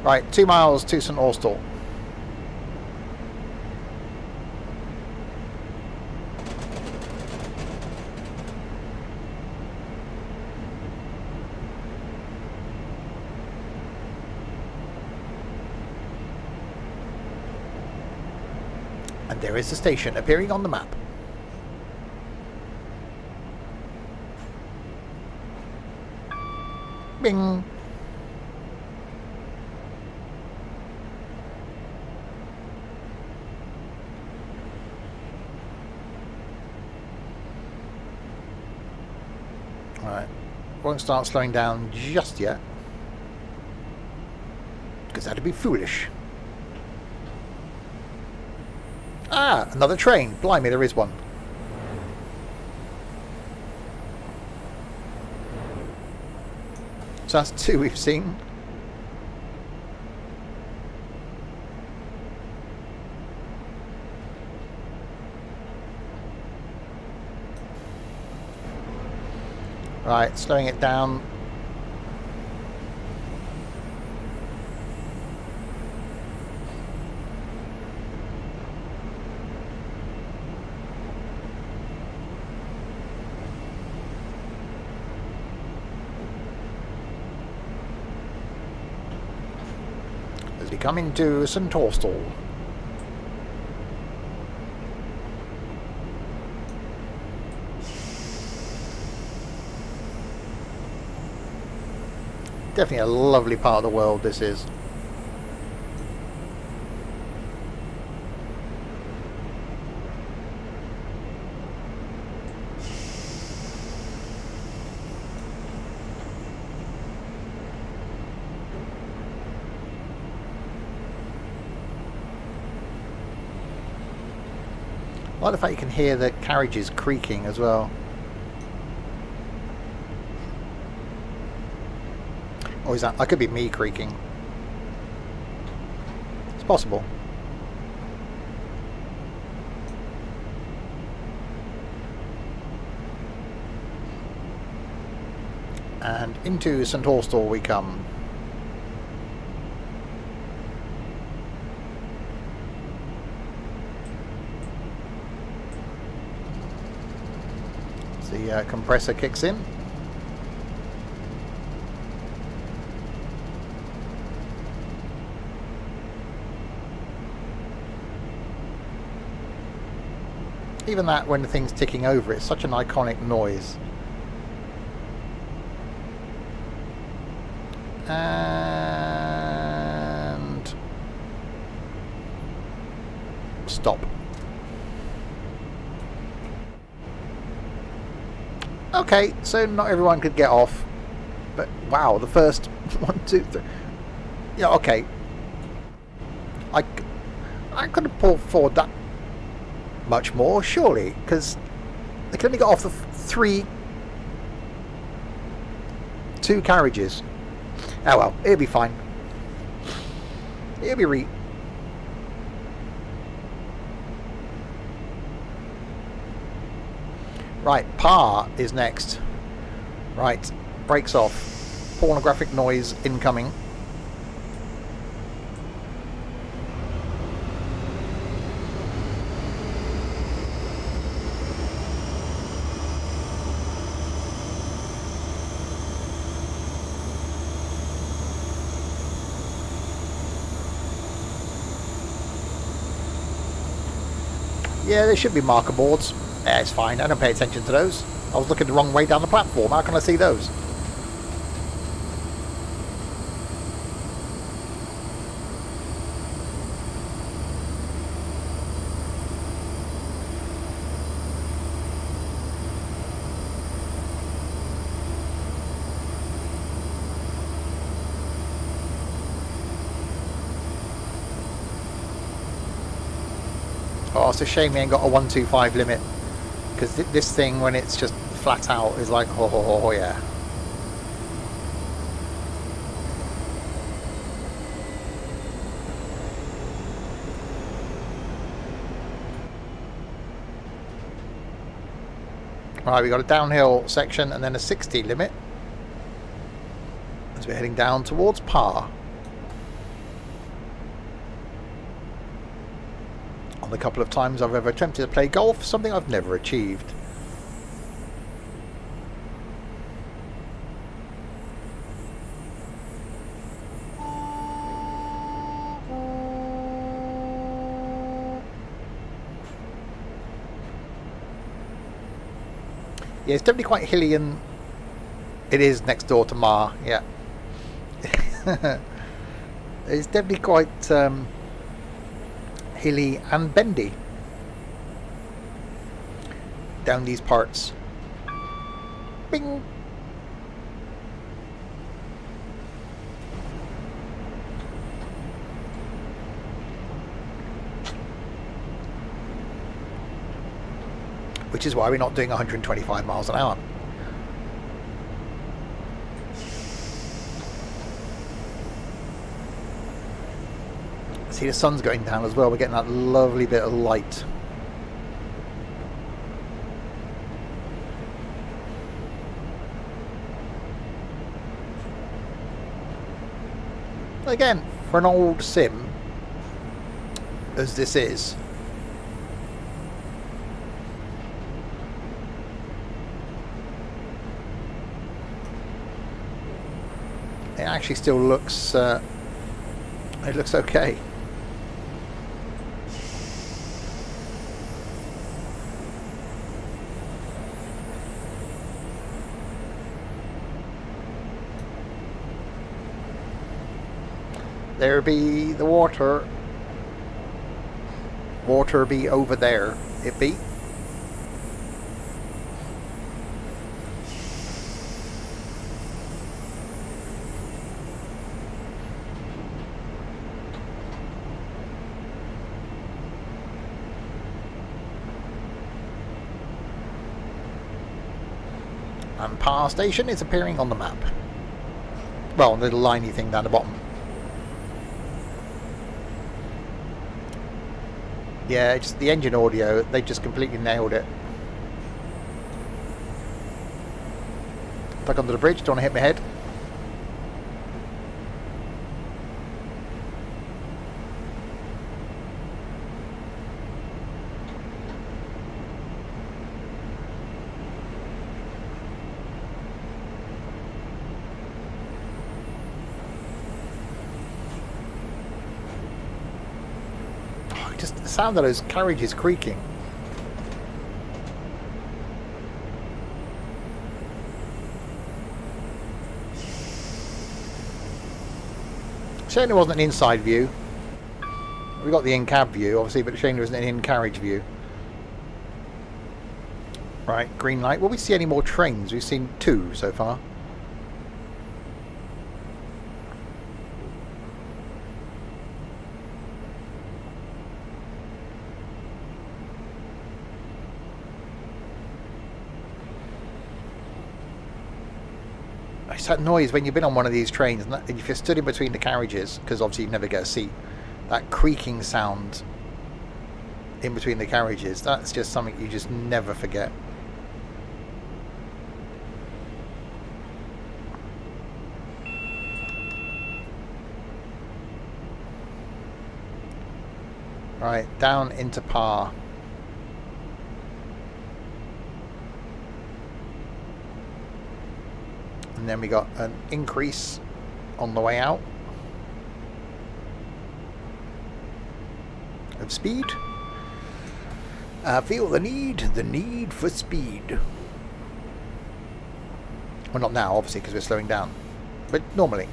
Right, 2 miles to St Austell. And there is the station appearing on the map. Bing! Alright, won't start slowing down just yet, because that'd be foolish. Ah, another train. Blimey, there is one. So that's 2 we've seen. Right, slowing it down. As we come into St Austell. Definitely a lovely part of the world this is. I like the fact you can hear the carriages creaking as well. Or is that could be me creaking. It's possible. And into St Austell we come. The compressor kicks in. Even that, when the thing's ticking over, it's such an iconic noise. And stop. Okay, so not everyone could get off, but wow, the first 1, 2, 3. Yeah, okay. I could have pulled forward that much more, surely, because they can only get off the two carriages. Oh well, it'll be fine. It'll be Right, Par is next. Right, brakes off. Pornographic noise incoming. Yeah, there should be marker boards. Yeah, it's fine. I don't pay attention to those. I was looking the wrong way down the platform. How can I see those? Oh, it's a shame we ain't got a 125 limit. Because this thing, when it's just flat out, is like, oh yeah. Right, we got a downhill section and then a 60 limit as we're heading down towards Par. On the couple of times I've ever attempted to play golf, something I've never achieved. Yeah, it's definitely quite hilly, and it is next door to Mar, yeah. It's definitely quite hilly and bendy down these parts. Bing! Which is why we're not doing 125 miles an hour. See, the sun's going down as well. We're getting that lovely bit of light. Again, for an old sim, as this is, it actually still looks it looks okay. There be the water. Water be over there. It be. And Power Station is appearing on the map. Well, the little liney thing down the bottom. Yeah, just the engine audio, they just completely nailed it. Back under the bridge, don't want to hit my head. Just the sound of those carriages creaking. Shame there wasn't an inside view. We got the in-cab view, obviously, but shame there wasn't an in-carriage view. Right, green light. Will we see any more trains? We've seen 2 so far. It's that noise when you've been on one of these trains, and if you're stood in between the carriages, because obviously you never get a seat, that creaking sound in between the carriages, that's just something you just never forget. Right, down into Par. And then we got an increase on the way out of speed. I feel the need for speed. Well, not now, obviously, because we're slowing down, but normally.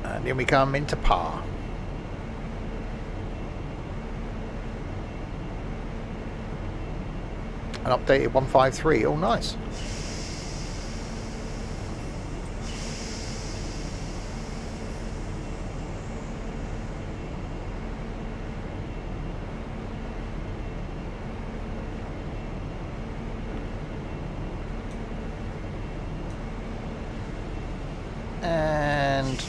And then we come into Par. An updated 153. Oh, nice. And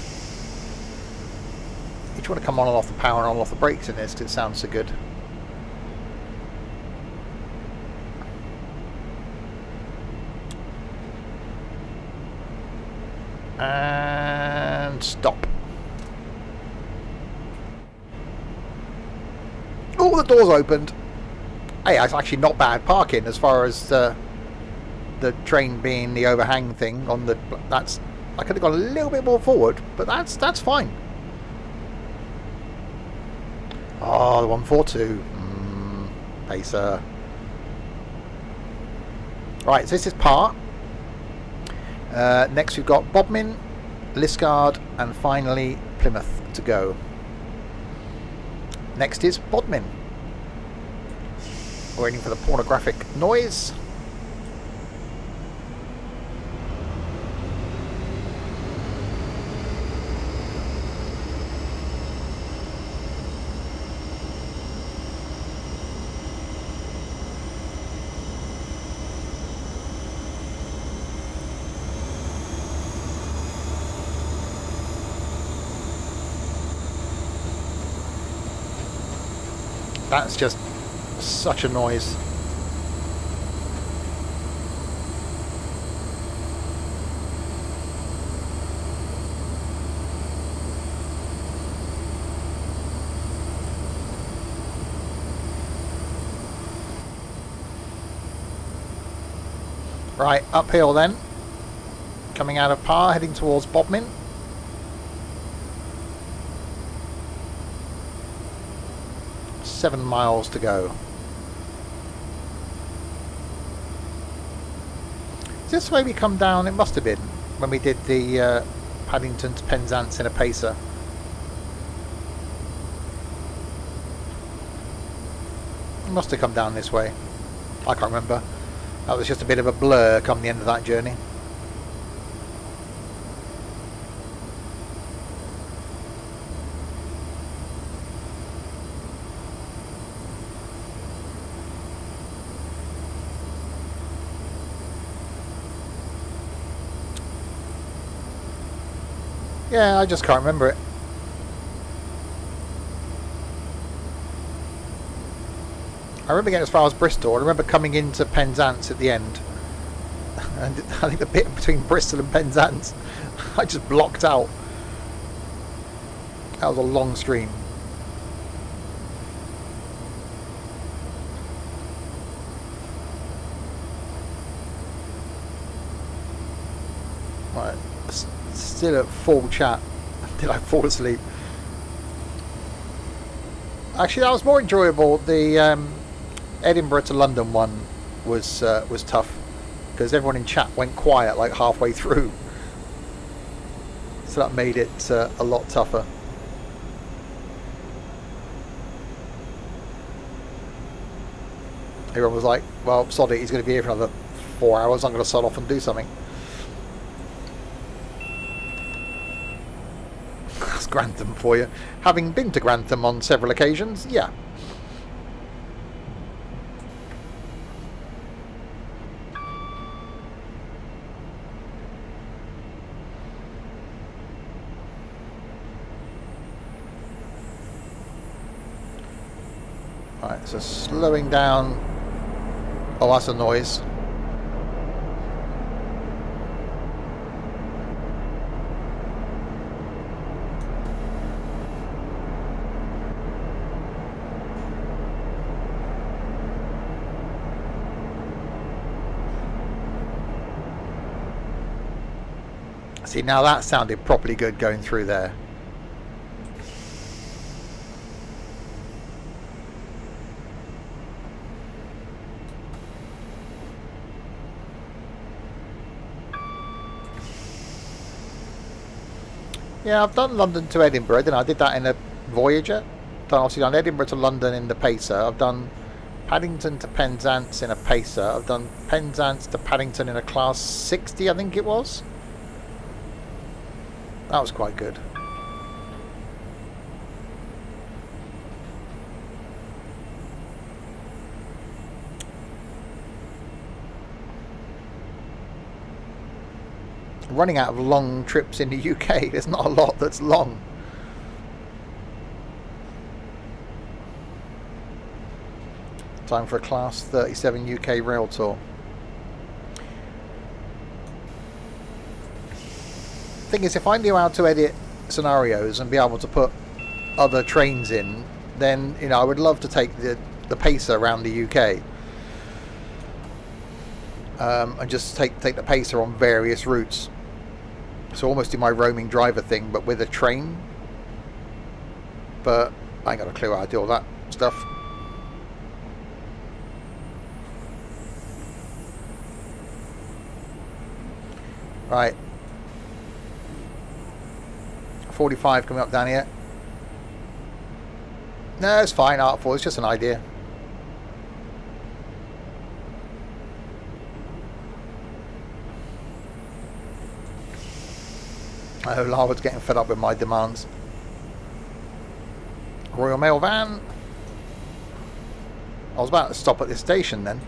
you just want to come on and off the power and on and off the brakes in this because it sounds so good. And stop. Oh, the door's opened. Hey, it's actually not bad parking as far as the train being the overhang thing on the. That's. I could have gone a little bit more forward, but that's fine. Oh, the 142. Pacer. Right, so this is Par. Next we've got Bodmin, Liskeard, and finally Plymouth to go. Next is Bodmin. Waiting for the pornographic noise. That's just such a noise. Right, uphill then. Coming out of Par, heading towards Bodmin. 7 miles to go. Is this the way we come down? It must have been when we did the Paddington to Penzance in a Pacer. It must have come down this way. I can't remember. That was just a bit of a blur come the end of that journey. Yeah, I just can't remember it. I remember getting as far as Bristol. I remember coming into Penzance at the end. And I think the bit between Bristol and Penzance, I just blocked out. That was a long stream. Right, still at full chat. Did I fall asleep? Actually, that was more enjoyable. The Edinburgh to London one was tough because everyone in chat went quiet like halfway through, so that made it a lot tougher. Everyone was like, well, sod it, he's going to be here for another 4 hours, I'm going to sod off and do something. That's Grantham for you. Having been to Grantham on several occasions, yeah. Right, so slowing down. Oh, that's a noise. See, now that sounded properly good going through there. Yeah, I've done London to Edinburgh, didn't I? I did that in a Voyager. Obviously done Edinburgh to London in the Pacer. I've done Paddington to Penzance in a Pacer. I've done Penzance to Paddington in a Class 60, I think it was. That was quite good. Running out of long trips in the UK. There's not a lot that's long. Time for a Class 37 UK rail tour. Thing is, if I knew how to edit scenarios and be able to put other trains in, then, you know, I would love to take the Pacer around the UK. And just take the Pacer on various routes. So almost do my roaming driver thing, but with a train. But I ain't got a clue how to do all that stuff. Right. 45 coming up down here. No, it's fine, Artful. It's just an idea. Oh, Larwood's getting fed up with my demands. Royal Mail van. I was about to stop at this station then.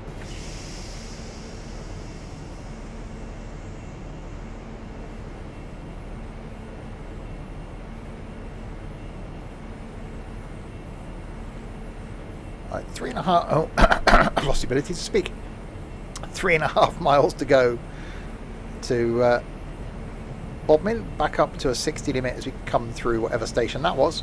Right, 3.5. Oh, I've lost the ability to speak. 3.5 miles to go to Bodmin, back up to a 60 limit as we come through whatever station that was.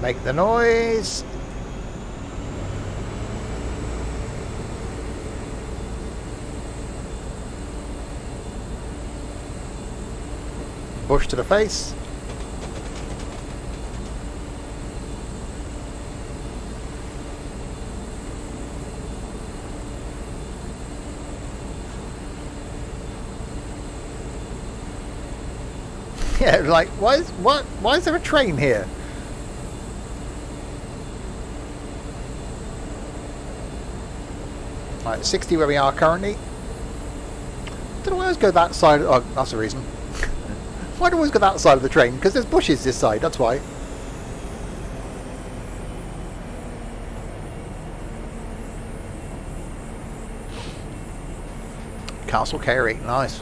Make the noise. Bush to the face. Yeah, like why is there a train here? Right, 60 where we are currently. Don't know why I always go that side. Oh, that's the reason. Why do I always go that side of the train? Because there's bushes this side, that's why. Castle Carey, nice.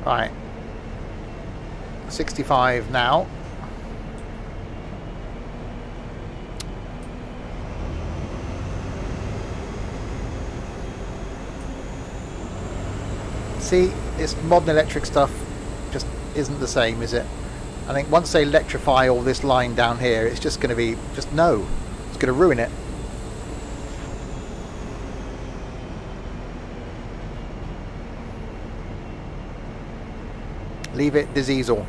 Right. 65 now. See, this modern electric stuff just isn't the same, is it? I think once they electrify all this line down here, it's just going to be, just no. It's going to ruin it. Leave it diesel.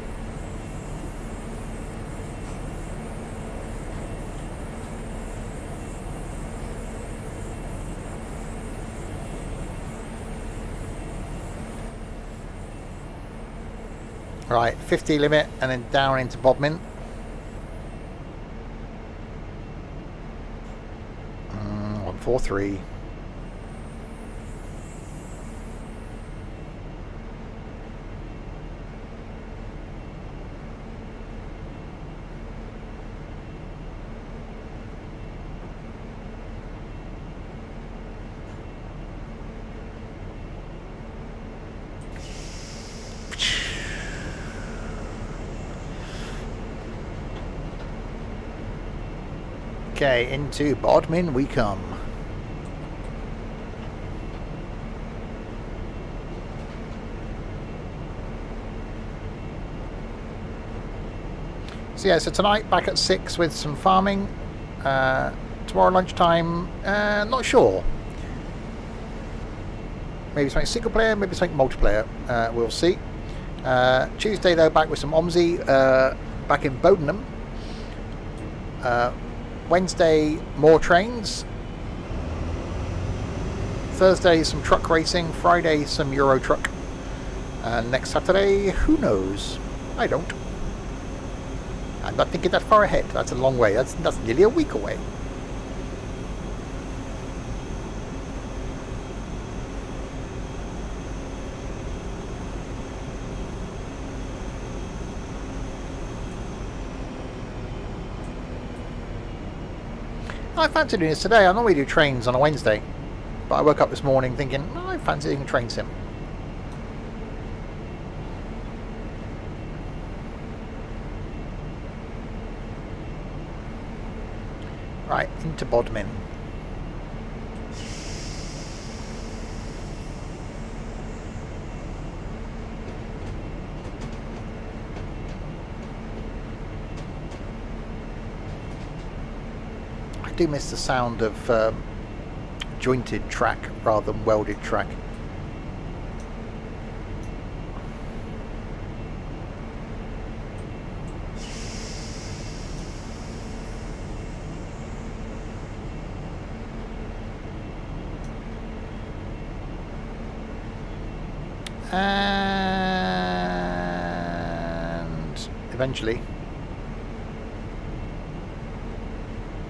Right, 50 limit and then down into Bodmin. 143. Okay, into Bodmin we come. So yeah, so tonight back at 6 with some farming. Tomorrow lunchtime, not sure. Maybe something single player, maybe something multiplayer. We'll see. Tuesday though, back with some OMSI back in Bodenham. Wednesday, more trains. Thursday, some truck racing. Friday, some Euro truck. And next Saturday, who knows? I don't. I'm not thinking that far ahead. That's a long way. That's nearly a week away. I fancy doing this today. I normally do trains on a Wednesday, but I woke up this morning thinking, oh, I fancy doing a train sim. Right, into Bodmin. I do miss the sound of jointed track rather than welded track. And eventually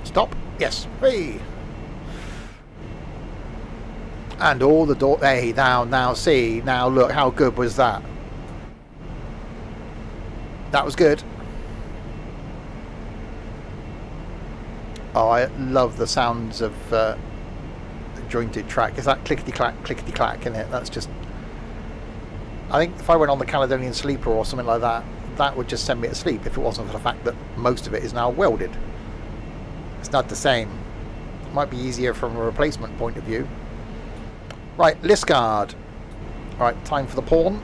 stop. Yes. Hey. And all the door. Hey, now see. Now look. How good was that? That was good. Oh, I love the sounds of jointed track. Is that clickety clack in it? That's just. I think if I went on the Caledonian Sleeper or something like that, that would just send me to sleep if it wasn't for the fact that most of it is now welded. It's not the same. It might be easier from a replacement point of view. Right, Liscard. Right, time for the pawn.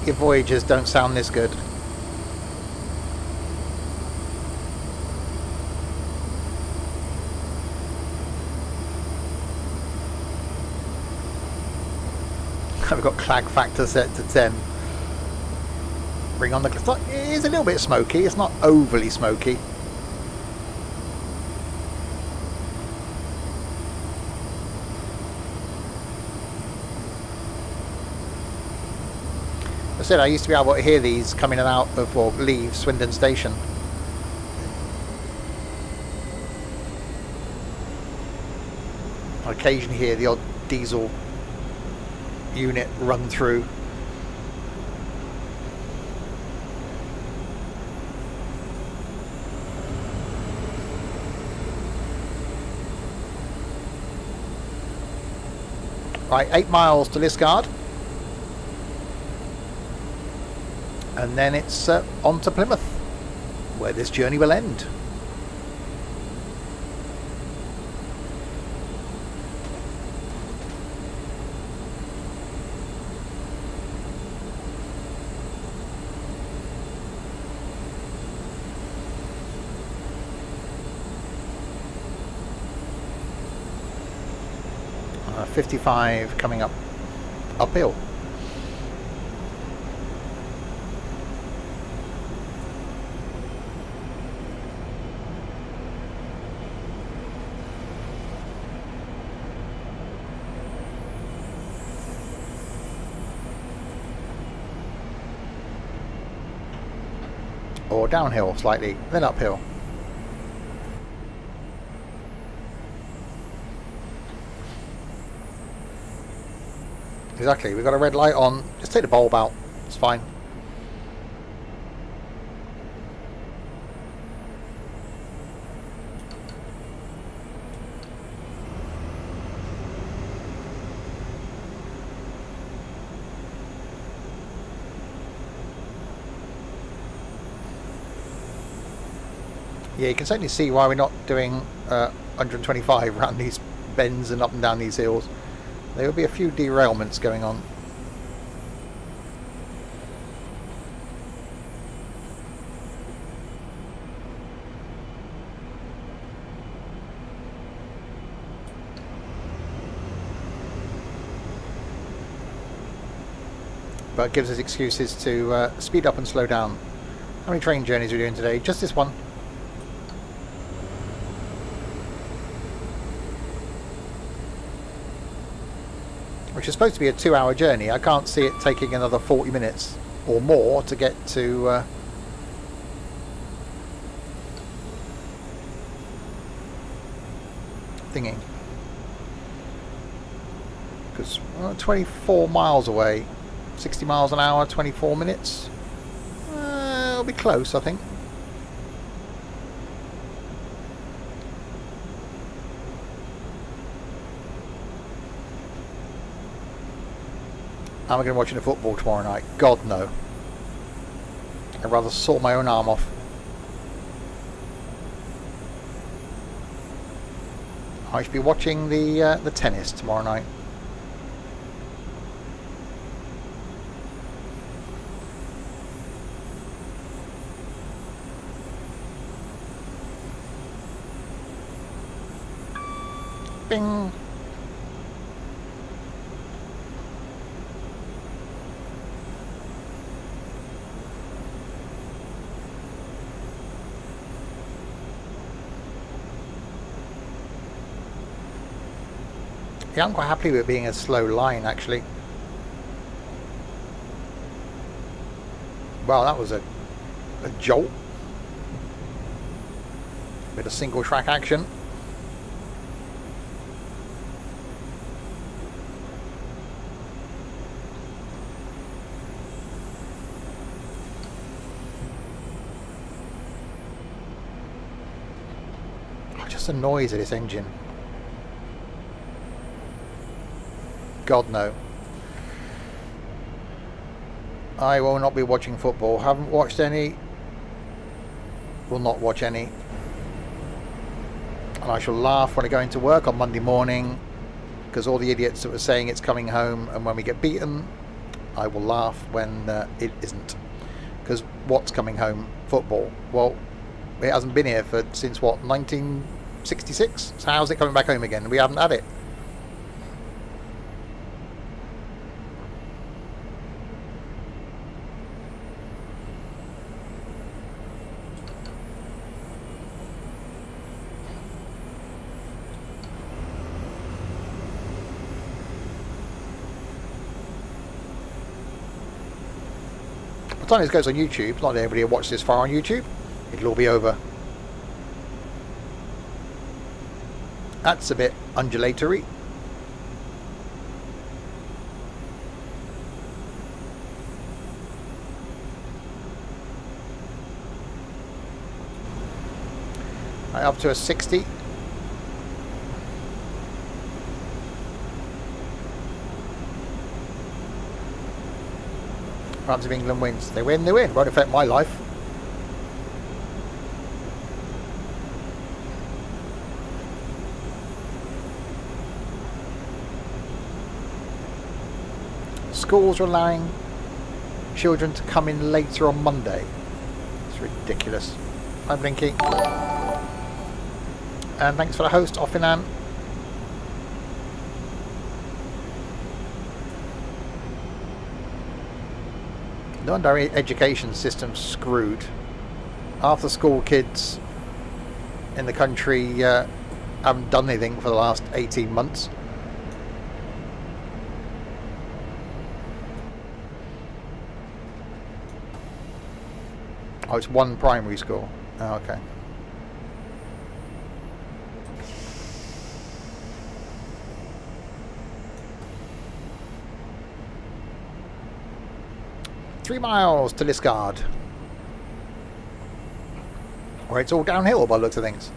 your Voyagers don't sound this good. I've got clag factor set to 10. Bring on the... It is a little bit smoky. It's not overly smoky. I said I used to be able to hear these coming in and out of, or leave Swindon Station. I occasionally hear the odd diesel unit run through. Right, 8 miles to Liskeard, and then it's on to Plymouth, where this journey will end. Uh, 55 coming up uphill. Or downhill slightly, then uphill. Exactly, we've got a red light on. Just take the bulb out, it's fine. Yeah, you can certainly see why we're not doing 125 around these bends and up and down these hills. There will be a few derailments going on. But it gives us excuses to speed up and slow down. How many train journeys are we doing today? Just this one. Which is supposed to be a 2-hour journey. I can't see it taking another 40 minutes or more to get to thingy. Because 24 miles away, 60 miles an hour, 24 minutes. It'll be close, I think. Am I going to be watching the football tomorrow night? God, no. I'd rather saw my own arm off. I should be watching the tennis tomorrow night. Bing. Yeah, I'm quite happy with it being a slow line, actually. Well, that was a jolt. Bit of single track action. Oh, just the noise of this engine. God, no. I will not be watching football. Haven't watched any. Will not watch any. And I shall laugh when I go into work on Monday morning, because all the idiots that were saying it's coming home, and when we get beaten, I will laugh when it isn't. Because what's coming home? Football. Well, it hasn't been here since what, 1966? So how's it coming back home again? We haven't had it. By the time this goes on YouTube, not anybody will watch this far on YouTube, it'll all be over. That's a bit undulatory. Right, up to a 60. What happens if England wins? They win, they win. Won't affect my life. Schools are allowing children to come in later on Monday. It's ridiculous. I'm Blinky. And thanks for the host, Offinan. No wonder our education system's screwed. Half the school kids in the country haven't done anything for the last 18 months. Oh, it's one primary school. Oh, okay. Three miles to Liscard. Or it's all downhill by the looks of things.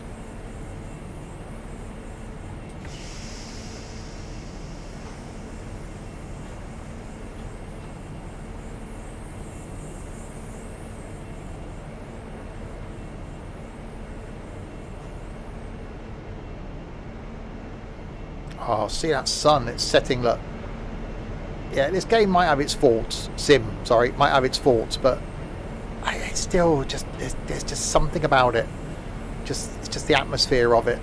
Oh, see that sun, it's setting, look. Yeah, this game might have its faults. Sorry, might have its faults, but it's still just, there's just something about it. It's just the atmosphere of it.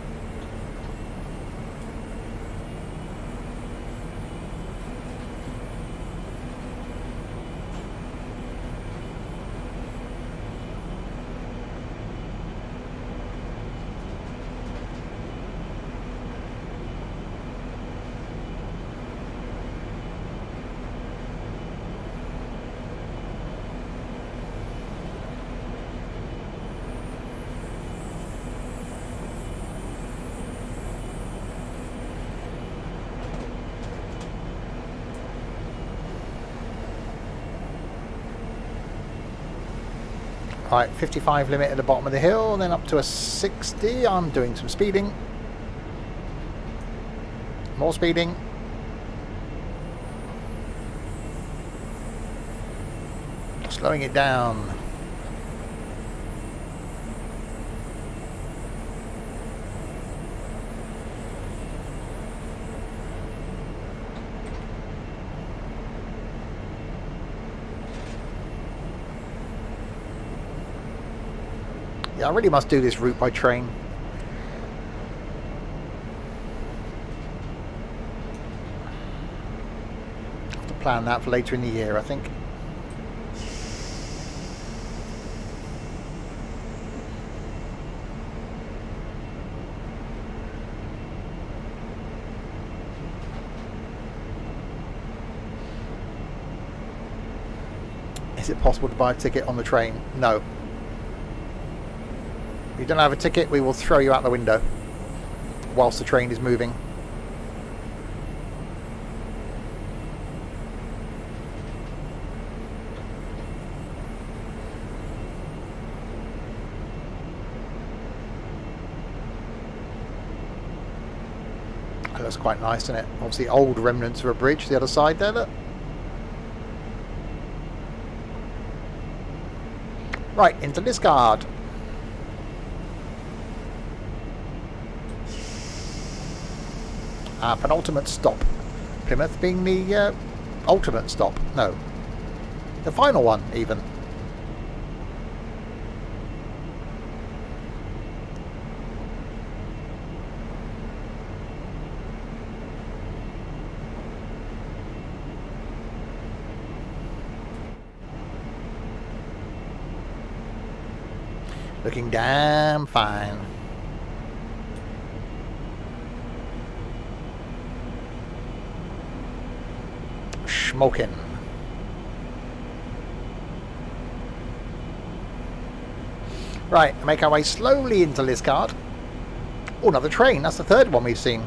Right, 55 limit at the bottom of the hill, then up to a 60. I'm doing some speeding. More speeding. Slowing it down. I really must do this route by train. I have to plan that for later in the year, I think. Is it possible to buy a ticket on the train? No. If you don't have a ticket, we will throw you out the window whilst the train is moving. That looks quite nice, doesn't it? Obviously old remnants of a bridge the other side there, look. Right, into Liscard. Our penultimate stop. Plymouth being the ultimate stop. No. The final one, even. Looking damn fine. Smoking. Right, make our way slowly into Liscard. Oh, another train. That's the third one we've seen.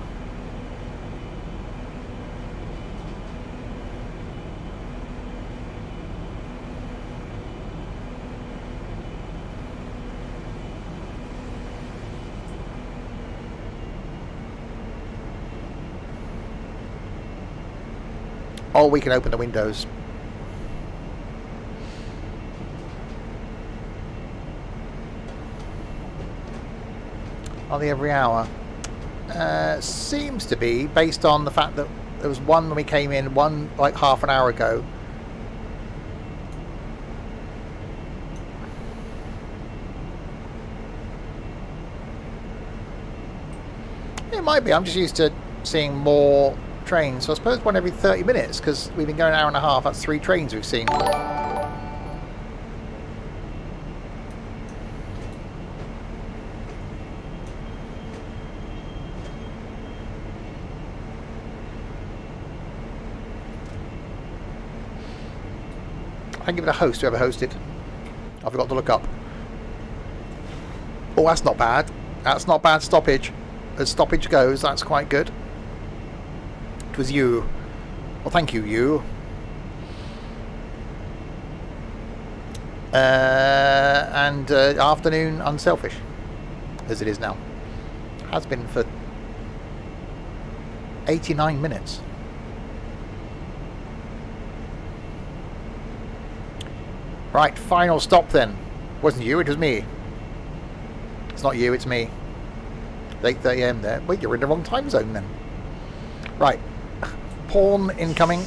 Oh, we can open the windows. Are they every hour? Seems to be, based on the fact that there was one when we came in, one like half an hour ago. It might be. I'm just used to seeing more trains, so I suppose one every 30 minutes, because we've been going an hour and a half. That's 3 trains we've seen. I can give it a host, whoever hosted. I forgot to look up. Oh, that's not bad. That's not bad stoppage. As stoppage goes, that's quite good. It was you. Well, thank you, you. And afternoon unselfish, as it is now. Has been for 89 minutes. Right, final stop then. Wasn't you, it was me. It's not you, it's me. 8:30 AM there. Wait, you're in the wrong time zone then. Right. Pawn incoming.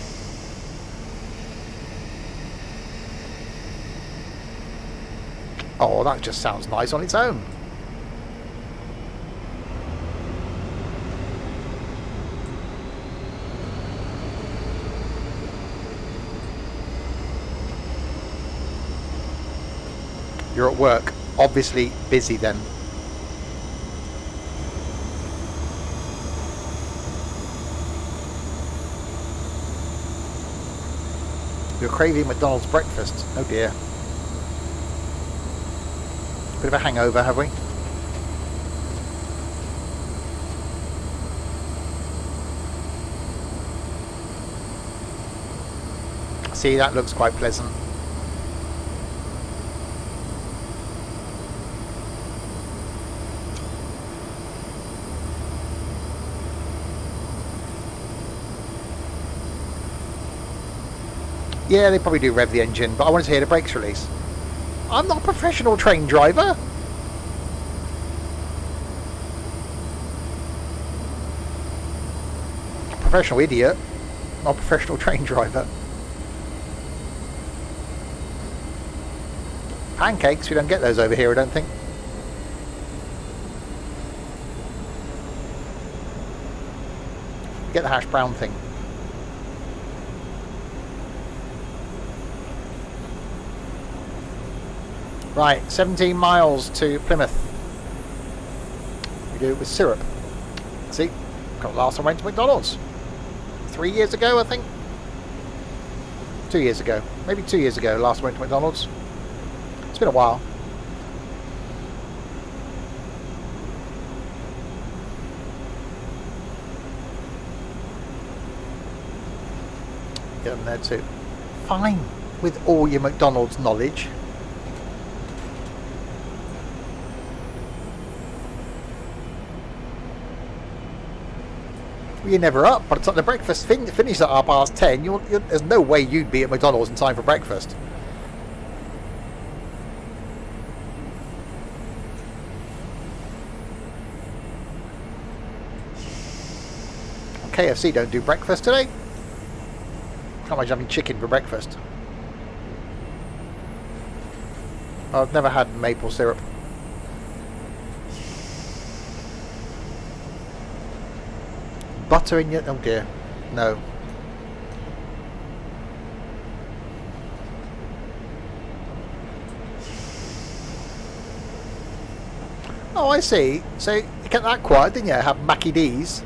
Oh, that just sounds nice on its own. You're at work. Obviously busy then. You're craving McDonald's breakfast. Oh dear. Bit of a hangover, have we? See, that looks quite pleasant. Yeah, they probably do rev the engine, but I wanted to hear the brakes release. I'm not a professional train driver. Professional idiot, not a professional train driver. Pancakes, we don't get those over here, I don't think. Get the hash brown thing. Right, 17 miles to Plymouth. We do it with syrup. See, got last time I went to McDonald's. 3 years ago, I think. 2 years ago. Maybe 2 years ago, last time I went to McDonald's. It's been a while. Get them there too. Fine with all your McDonald's knowledge. You're never up. By the time the breakfast finishes at 10:30, there's no way you'd be at McDonald's in time for breakfast. KFC don't do breakfast today. Can't imagine having chicken for breakfast. I've never had maple syrup. Butter in your... oh dear. No. Oh, I see. So you kept that quiet, didn't you? Have Mackie D's.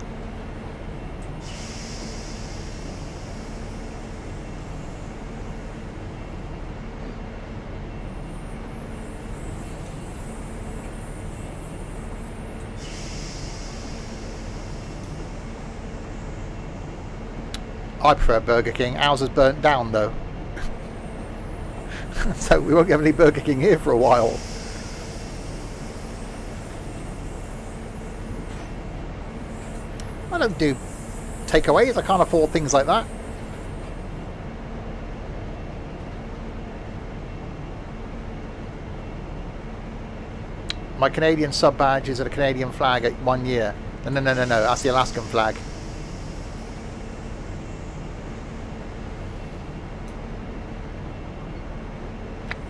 I prefer Burger King. Ours is burnt down though. So we won't have any Burger King here for a while. I don't do takeaways. I can't afford things like that. My Canadian sub badge is at a Canadian flag at 1 year. No. That's the Alaskan flag.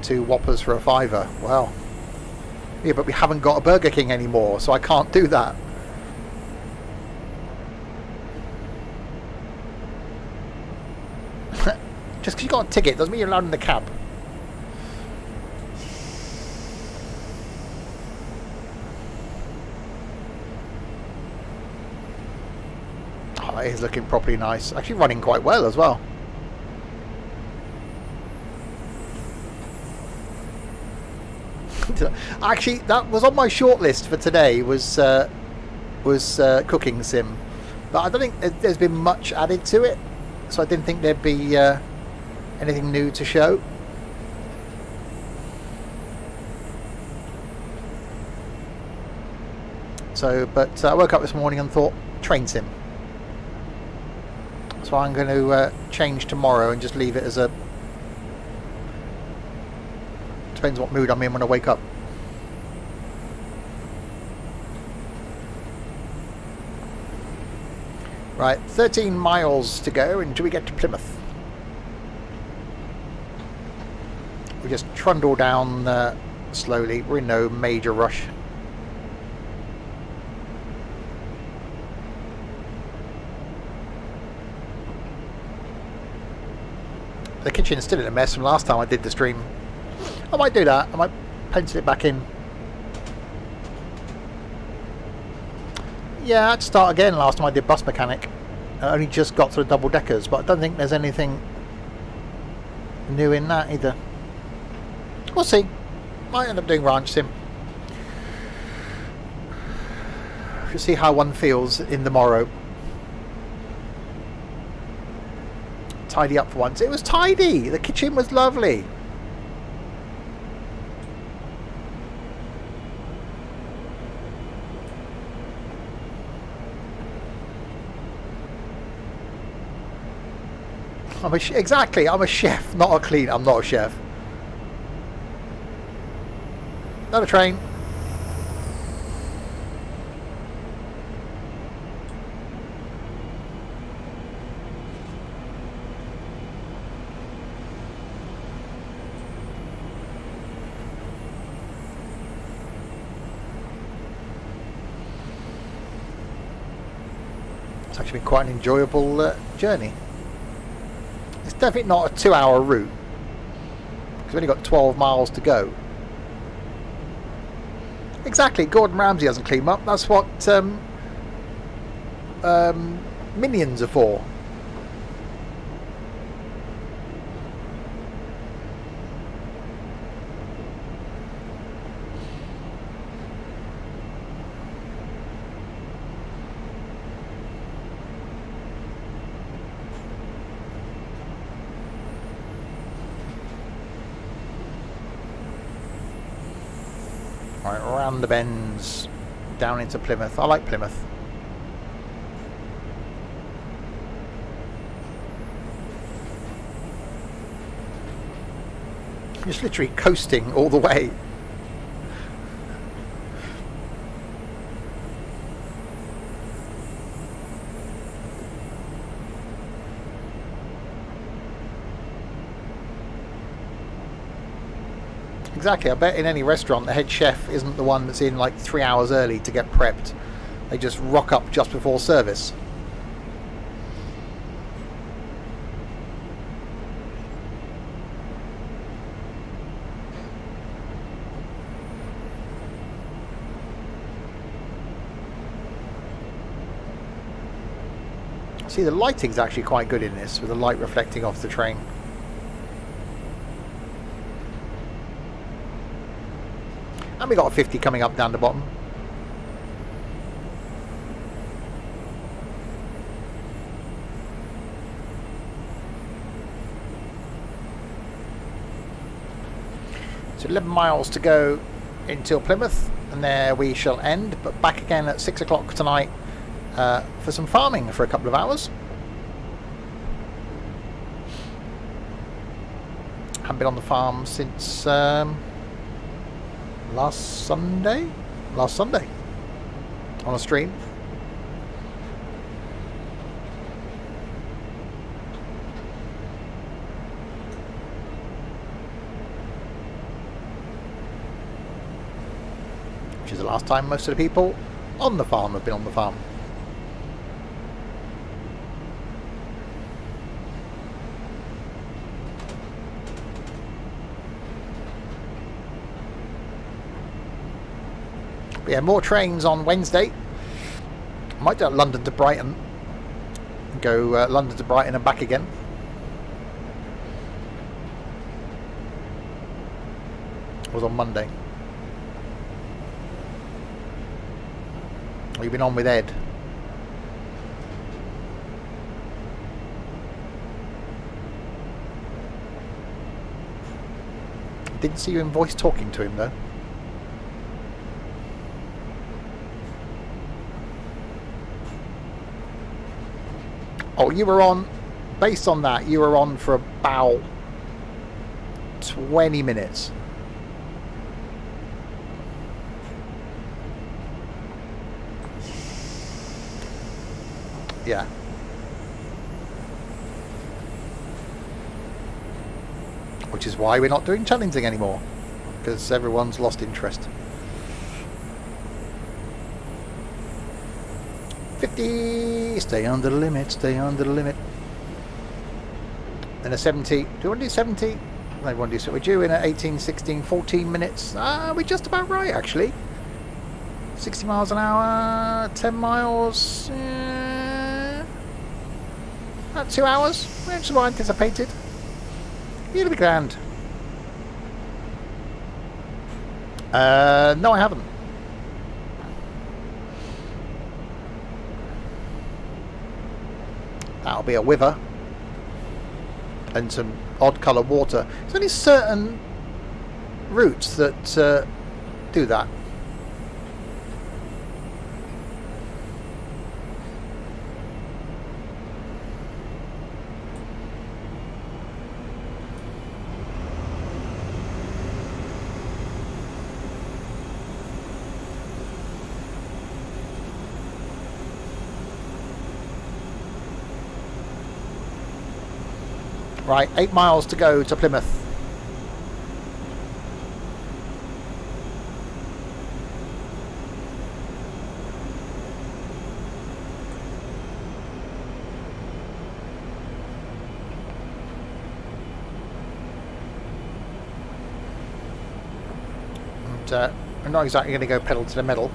Two Whoppers for a £5. Well, yeah, but we haven't got a Burger King anymore, so I can't do that. Just because you got a ticket doesn't mean you're allowed in the cab. Oh, it is looking properly nice. Actually running quite well as well. Actually, that was on my short list for today. Was cooking sim, but I don't think there's been much added to it, so I didn't think there'd be anything new to show. So, but I woke up this morning and thought train sim. So I'm going to change tomorrow and just leave it as a... depends what mood I'm in when I wake up. Right, 13 miles to go until we get to Plymouth. We just trundle down slowly. We're in no major rush. The kitchen's still in a mess from last time I did the stream. I might do that. I might pencil it back in. Yeah, I had to start again last time I did bus mechanic. I only just got to the double deckers, but I don't think there's anything new in that either. We'll see. Might end up doing ranch sim. We'll see how one feels in the morrow. Tidy up for once. It was tidy. The kitchen was lovely. Exactly, I'm a chef, not a cleaner. I'm not a chef. Another train. It's actually been quite an enjoyable journey. It's definitely not a 2-hour route because we've only got 12 miles to go. Exactly, Gordon Ramsay hasn't cleaned up. That's what minions are for. Right, around the bends, down into Plymouth. I like Plymouth. Just literally coasting all the way. Exactly. I bet in any restaurant the head chef isn't the one that's in like 3 hours early to get prepped. They just rock up just before service. See, the lighting's actually quite good in this, with the light reflecting off the train. And we got a 50 coming up down the bottom. So 11 miles to go until Plymouth, and there we shall end, but back again at 6 o'clock tonight for some farming for a couple of hours. Haven't been on the farm since last Sunday on a stream. Which is the last time most of the people on the farm have been on the farm. But yeah, more trains on Wednesday. Might do London to Brighton. Go London to Brighton and back again. It was on Monday. You've been on with Ed. Didn't see you in voice talking to him though. Oh, you were on, based on that, you were on for about 20 minutes. Yeah. Which is why we're not doing challenging anymore, because everyone's lost interest. 50, stay under the limit, stay under the limit. Then a 70, do you want to do 70? I want to do so. We're due in at 18, 16, 14 minutes. We're just about right actually. 60 miles an hour, 10 miles, about 2 hours, which is what I anticipated. You'll be grand. No I haven't. That'll be a wither and some odd colour water. There's only certain routes that do that. Right, 8 miles to go to Plymouth. And I'm not exactly going to go pedal to the metal,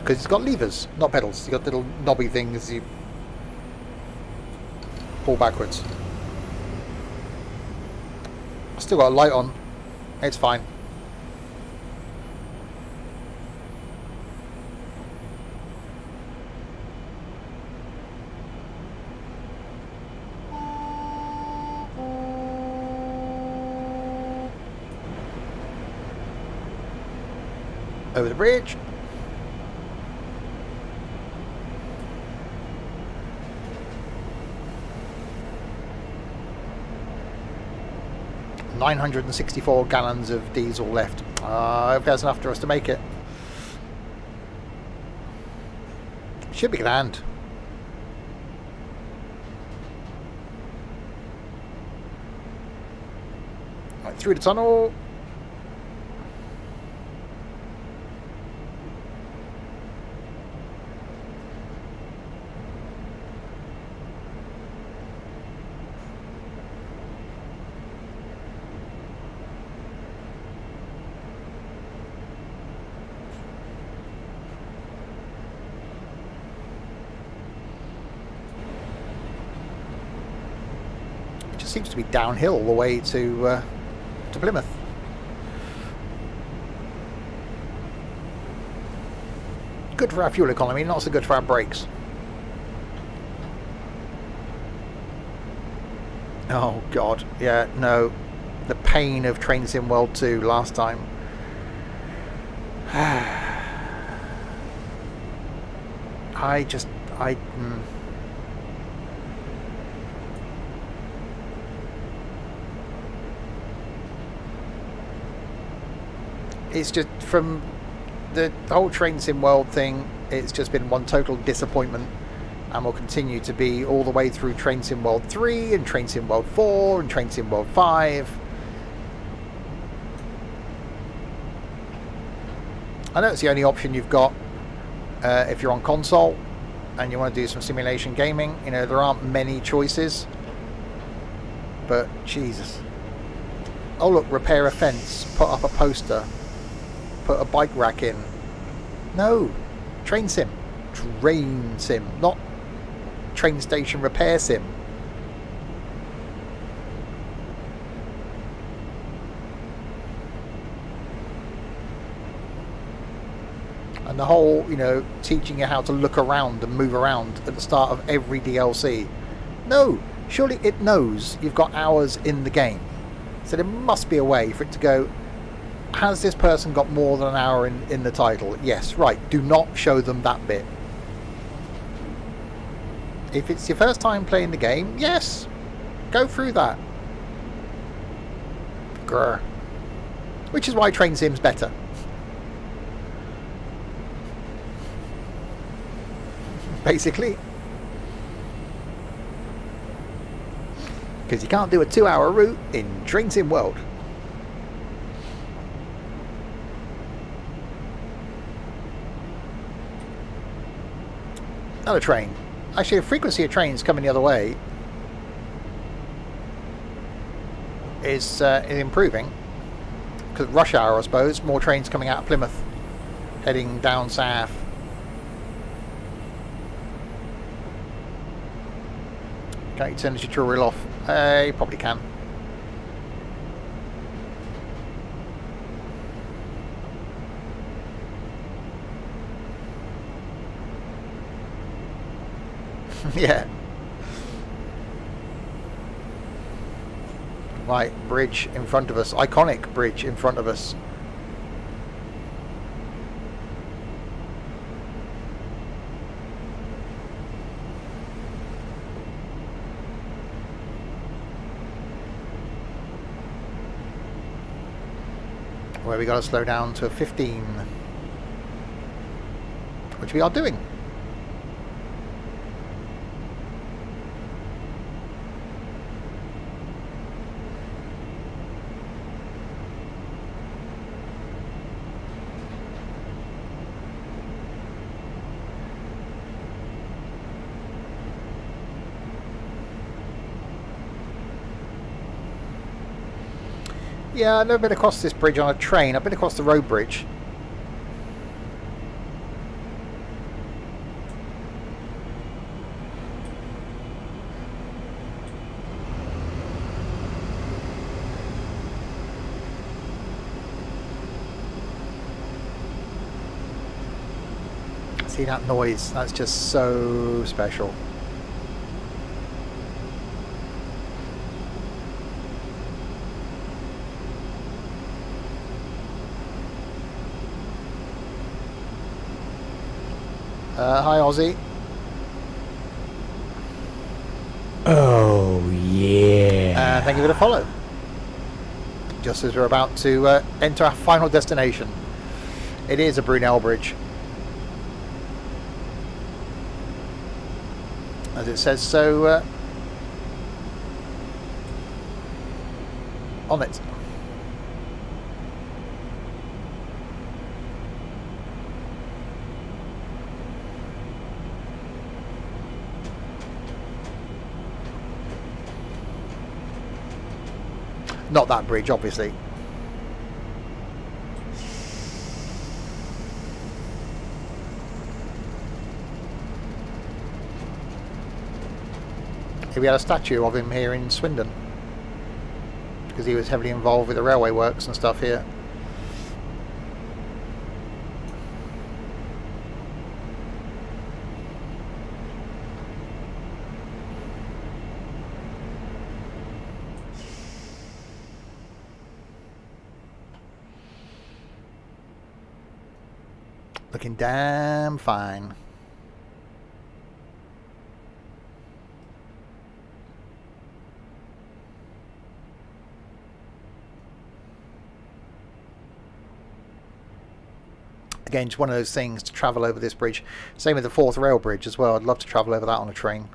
because it's got levers, not pedals. You've got little knobby things you pull backwards. Still got a light on. It's fine. Over the bridge. $964 gallons of diesel left. I hope there's enough for us to make it. Should be grand. Right, through the tunnel. just seems to be downhill all the way to Plymouth. Good for our fuel economy, not so good for our brakes. Oh god, yeah, no. The pain of Train Sim World 2 last time. It's just, from the whole Train Sim World thing, it's just been one total disappointment, and will continue to be all the way through Train Sim World 3 and Train Sim World 4 and Train Sim World 5. I know it's the only option you've got if you're on console and you want to do some simulation gaming. You know, there aren't many choices, but Jesus. Oh look, repair a fence, put up a poster, put a bike rack in. No, train sim, not train station repair sim. And the whole, you know, teaching you how to look around and move around at the start of every DLC. No, surely it knows you've got hours in the game. So there must be a way for it to go, has this person got more than an hour in the title? Yes, right, do not show them that bit. If it's your first time playing the game, yes, go through that. Grr. Which is why Train Sim's better. Basically. Because you can't do a 2-hour route in Train Sim World. Another train. Actually, the frequency of trains coming the other way is improving. Because rush hour, I suppose. More trains coming out of Plymouth, heading down south. Can you turn the tutorial off? You probably can. Yeah. Right, bridge in front of us. Iconic bridge in front of us. Where we got to slow down to 15, which we are doing. Yeah, I've never been across this bridge on a train. I've been across the road bridge. See that noise? That's just so special. Hi, Aussie. Oh, yeah. Thank you for the follow. Just as we're about to enter our final destination. It is a Brunel Bridge. As it says so on it. Not that bridge, obviously. Here we had a statue of him here in Swindon. because he was heavily involved with the railway works and stuff here. Looking damn fine. Again, just one of those things to travel over this bridge. Same with the Fourth Rail Bridge as well. I'd love to travel over that on a train.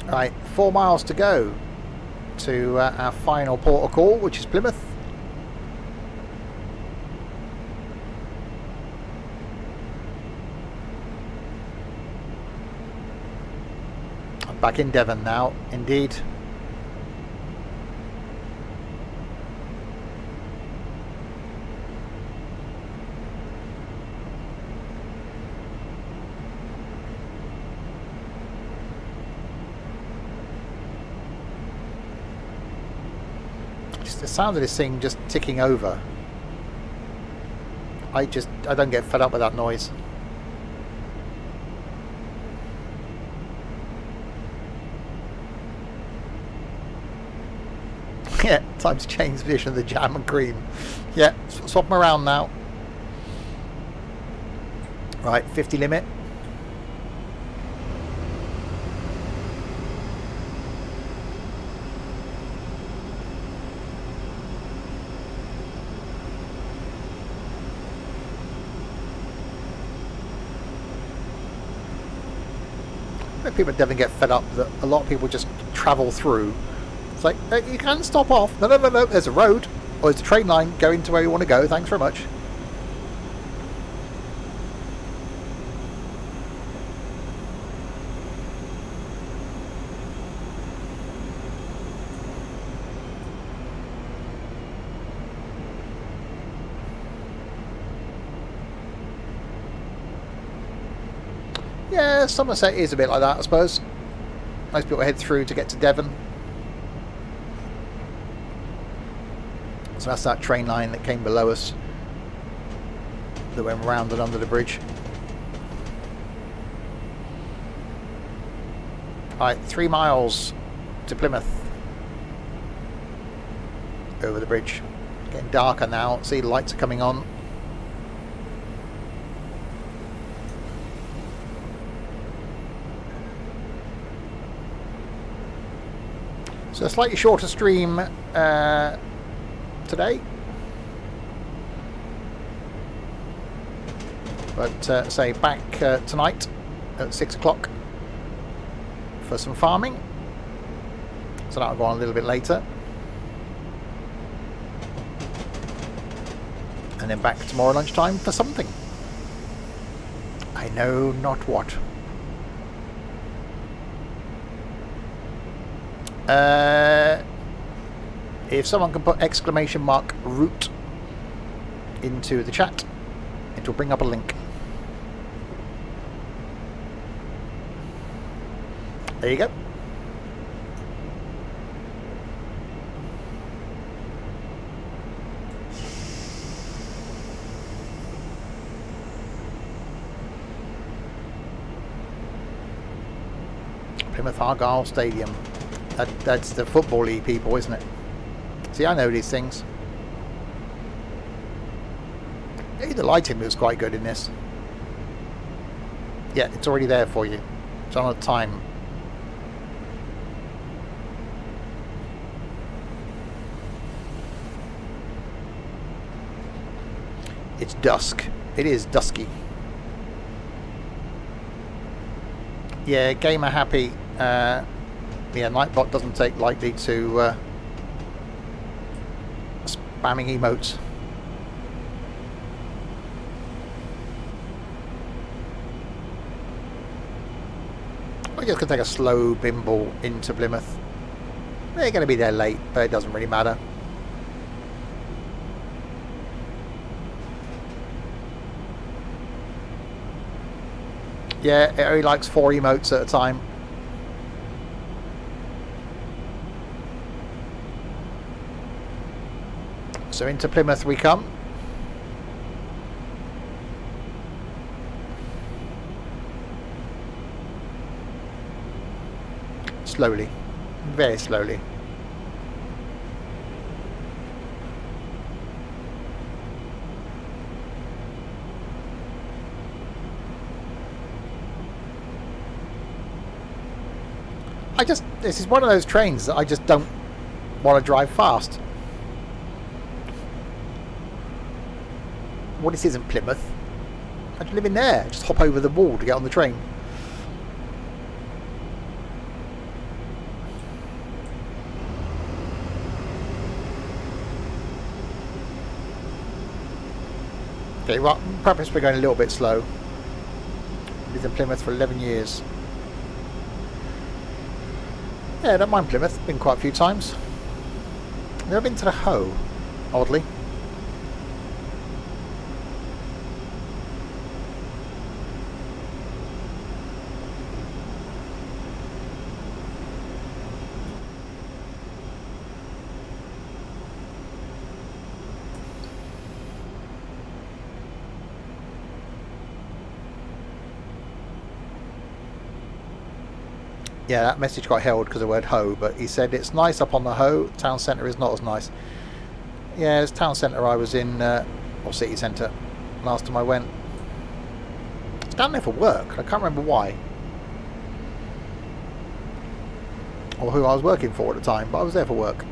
Right, 4 miles to go to our final port of call, which is Plymouth. I'm back in Devon now, indeed. The sound of this thing just ticking over. I don't get fed up with that noise. Yeah, time to change the position of the jam and cream. Yeah, swap them around now. Right, 50 limit. People at Devon get fed up that a lot of people just travel through. It's like, you can stop off. No, no, no, no. There's a road or there's a train line going to where you want to go. Thanks very much. Yeah, Somerset is a bit like that, I suppose. Most people head through to get to Devon. So that's that train line that came below us, that went round and under the bridge. Alright, 3 miles to Plymouth. Over the bridge. Getting darker now. See, the lights are coming on. So a slightly shorter stream today, but say back tonight at 6 o'clock for some farming, so that'll go on a little bit later, and then back tomorrow lunchtime for something. I know not what. If someone can put ! route into the chat, it will bring up a link. There you go. Plymouth Argyle Stadium. That's the football-y people, isn't it? See, I know these things. Hey, the lighting looks quite good in this. Yeah, it's already there for you. It's on a time. It's dusk. It is dusky. Yeah, gamer happy. Yeah, Nightbot doesn't take lightly to spamming emotes. We're just going to take a slow bimble into Plymouth. They're going to be there late, but it doesn't really matter. Yeah, it only likes 4 emotes at a time. So into Plymouth we come. Slowly, very slowly. This is one of those trains that I just don't want to drive fast. What this isn't Plymouth. I live in there. Just hop over the wall to get on the train. Okay, right, perhaps we're going a little bit slow. Lived in Plymouth for 11 years. Yeah, I don't mind Plymouth. Been quite a few times. Never been to the Hoe, oddly. Yeah, that message got held because of the word Hoe, but he said it's nice up on the Hoe. Town centre is not as nice. Yeah, it's town centre I was in, or city centre, last time I went. I was down there for work. I can't remember why. Or who I was working for at the time, but I was there for work.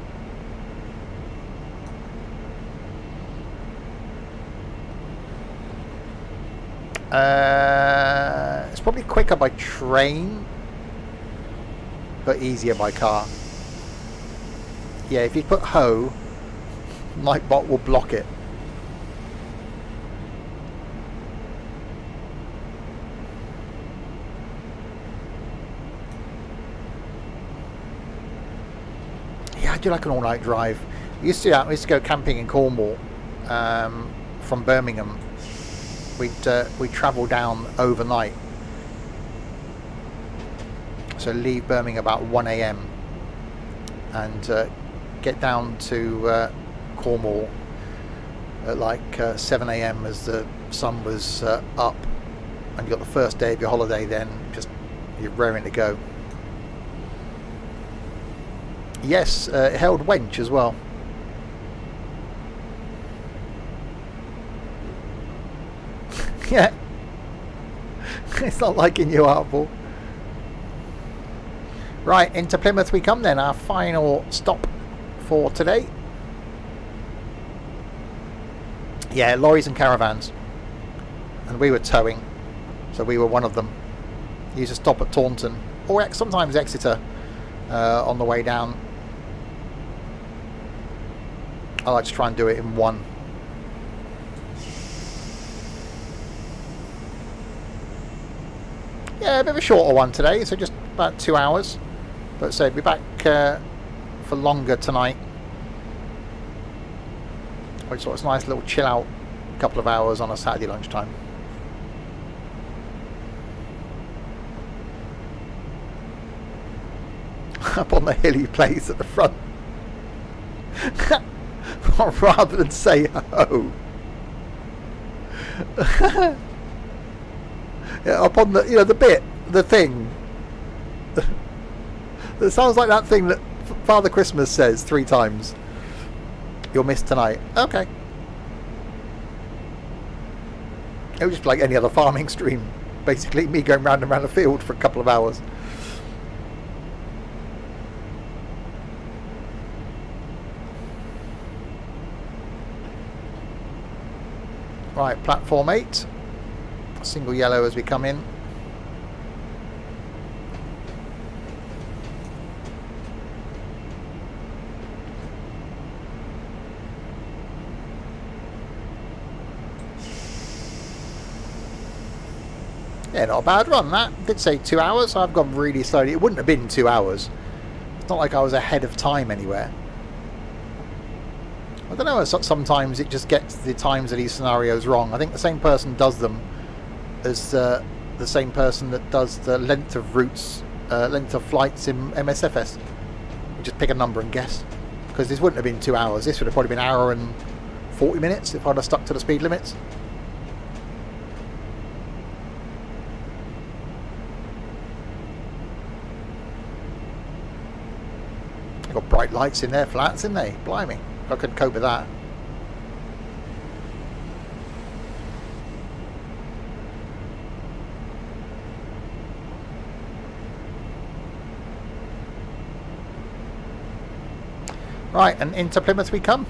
It's probably quicker by train, but easier by car. Yeah, if you put Hoe, Nightbot will block it. Yeah, I do like an all-night drive. We used to go camping in Cornwall from Birmingham. We'd travel down overnight. So leave Birmingham about 1 AM and get down to Cornwall at like 7 AM as the sun was up, and you got the first day of your holiday. Then just you're raring to go. Yes, it held wench as well. Yeah, it's not liking you, Artful. Right, into Plymouth we come then, our final stop for today. Yeah, lorries and caravans. And we were towing, so we were one of them. Used to stop at Taunton, or sometimes Exeter on the way down. I like to try and do it in one. Yeah, a bit of a shorter one today, so just about 2 hours. But so be back for longer tonight. Which sort of nice little chill out couple of hours on a Saturday lunchtime. Up on the hilly place at the front. Rather than say ho. Yeah, up on the, you know, the thing that sounds like that thing that Father Christmas says 3 times. You'll miss tonight. Okay. It was just like any other farming stream. Basically, me going round and round the field for a couple of hours. Right, platform 8. Single yellow as we come in. Yeah, not a bad run that. Did say 2 hours. I've gone really slowly. It wouldn't have been 2 hours. It's not like I was ahead of time anywhere. I don't know, sometimes it just gets the times of these scenarios wrong. I think the same person does them as the same person that does the length of routes, length of flights in MSFS. You just pick a number and guess. Because this wouldn't have been 2 hours. This would have probably been an hour and 40 minutes if I'd have stuck to the speed limits. They've got bright lights in their flats, didn't they? Blimey. I couldn't cope with that. Right, and into Plymouth we come.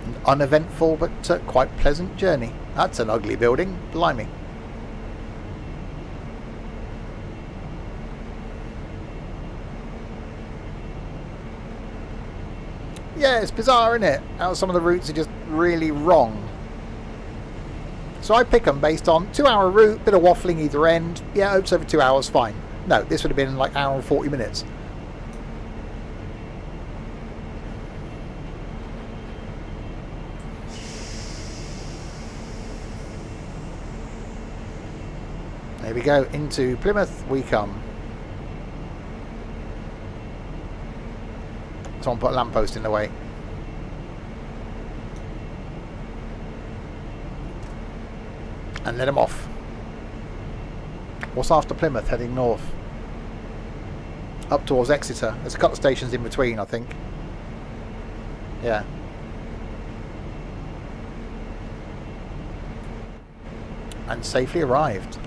An uneventful but quite pleasant journey. That's an ugly building, blimey. Yeah, it's bizarre, isn't it? How some of the routes are just really wrong. So I pick them based on 2 hour route, bit of waffling either end. Yeah, it's over 2 hours, fine. No, this would have been like hour and 40 minutes. There we go, into Plymouth we come. Someone put a lamppost in the way. And let them off. What's after Plymouth? Heading north. Up towards Exeter. There's a couple of stations in between, I think. Yeah. And safely arrived.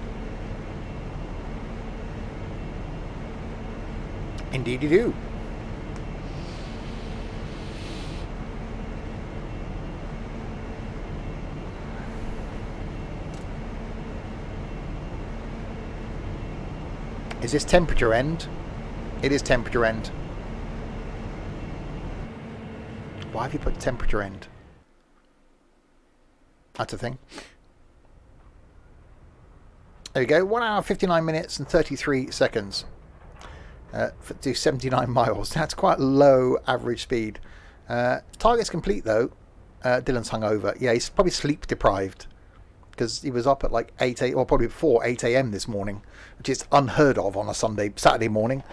Indeed you do. Is this temperature end? It is temperature end. Why have you put temperature end? That's a thing. There we go. 1 hour 59 minutes and 33 seconds. Do 79 miles. That's quite low average speed. Target's complete though. Dylan's hungover. Yeah, he's probably sleep deprived. Because he was up at like 8 a.m. or probably before 8 a.m. this morning, which is unheard of on a Saturday morning.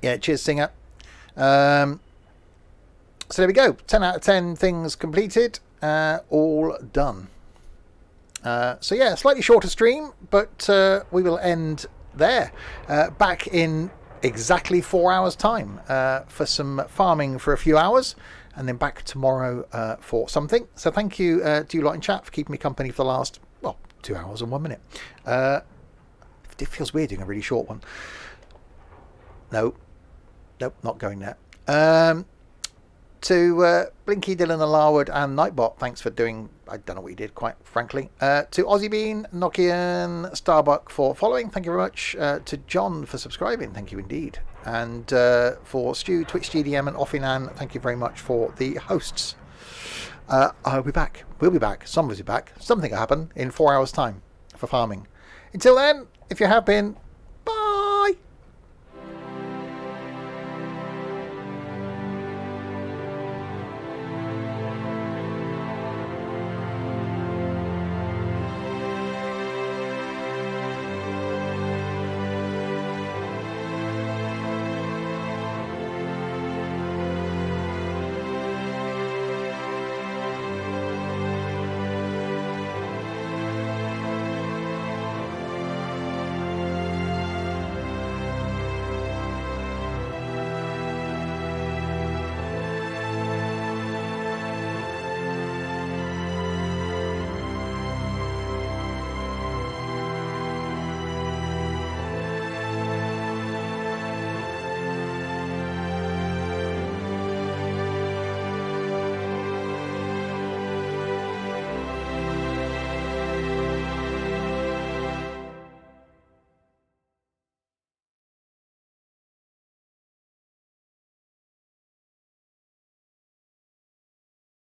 Yeah, cheers, Singer. So there we go. 10 out of 10 things completed, all done. So yeah, slightly shorter stream, but we will end there. Back in exactly 4 hours' time for some farming for a few hours. And then back tomorrow for something. So thank you to you lot in chat for keeping me company for the last, well, 2 hours and 1 minute. It feels weird doing a really short one. Nope, not going there. To Blinky, Dylan, Larwood and Nightbot, thanks for doing, I don't know what you did, quite frankly. To Aussie Bean, Nokian, Starbuck for following, thank you very much. To John for subscribing, thank you indeed. And for Stu, Twitch GDM and Offinan, thank you very much for the hosts. I'll be back. We'll be back. Some of us will be back. Something will happen in 4 hours' time for farming. Until then, if you have been,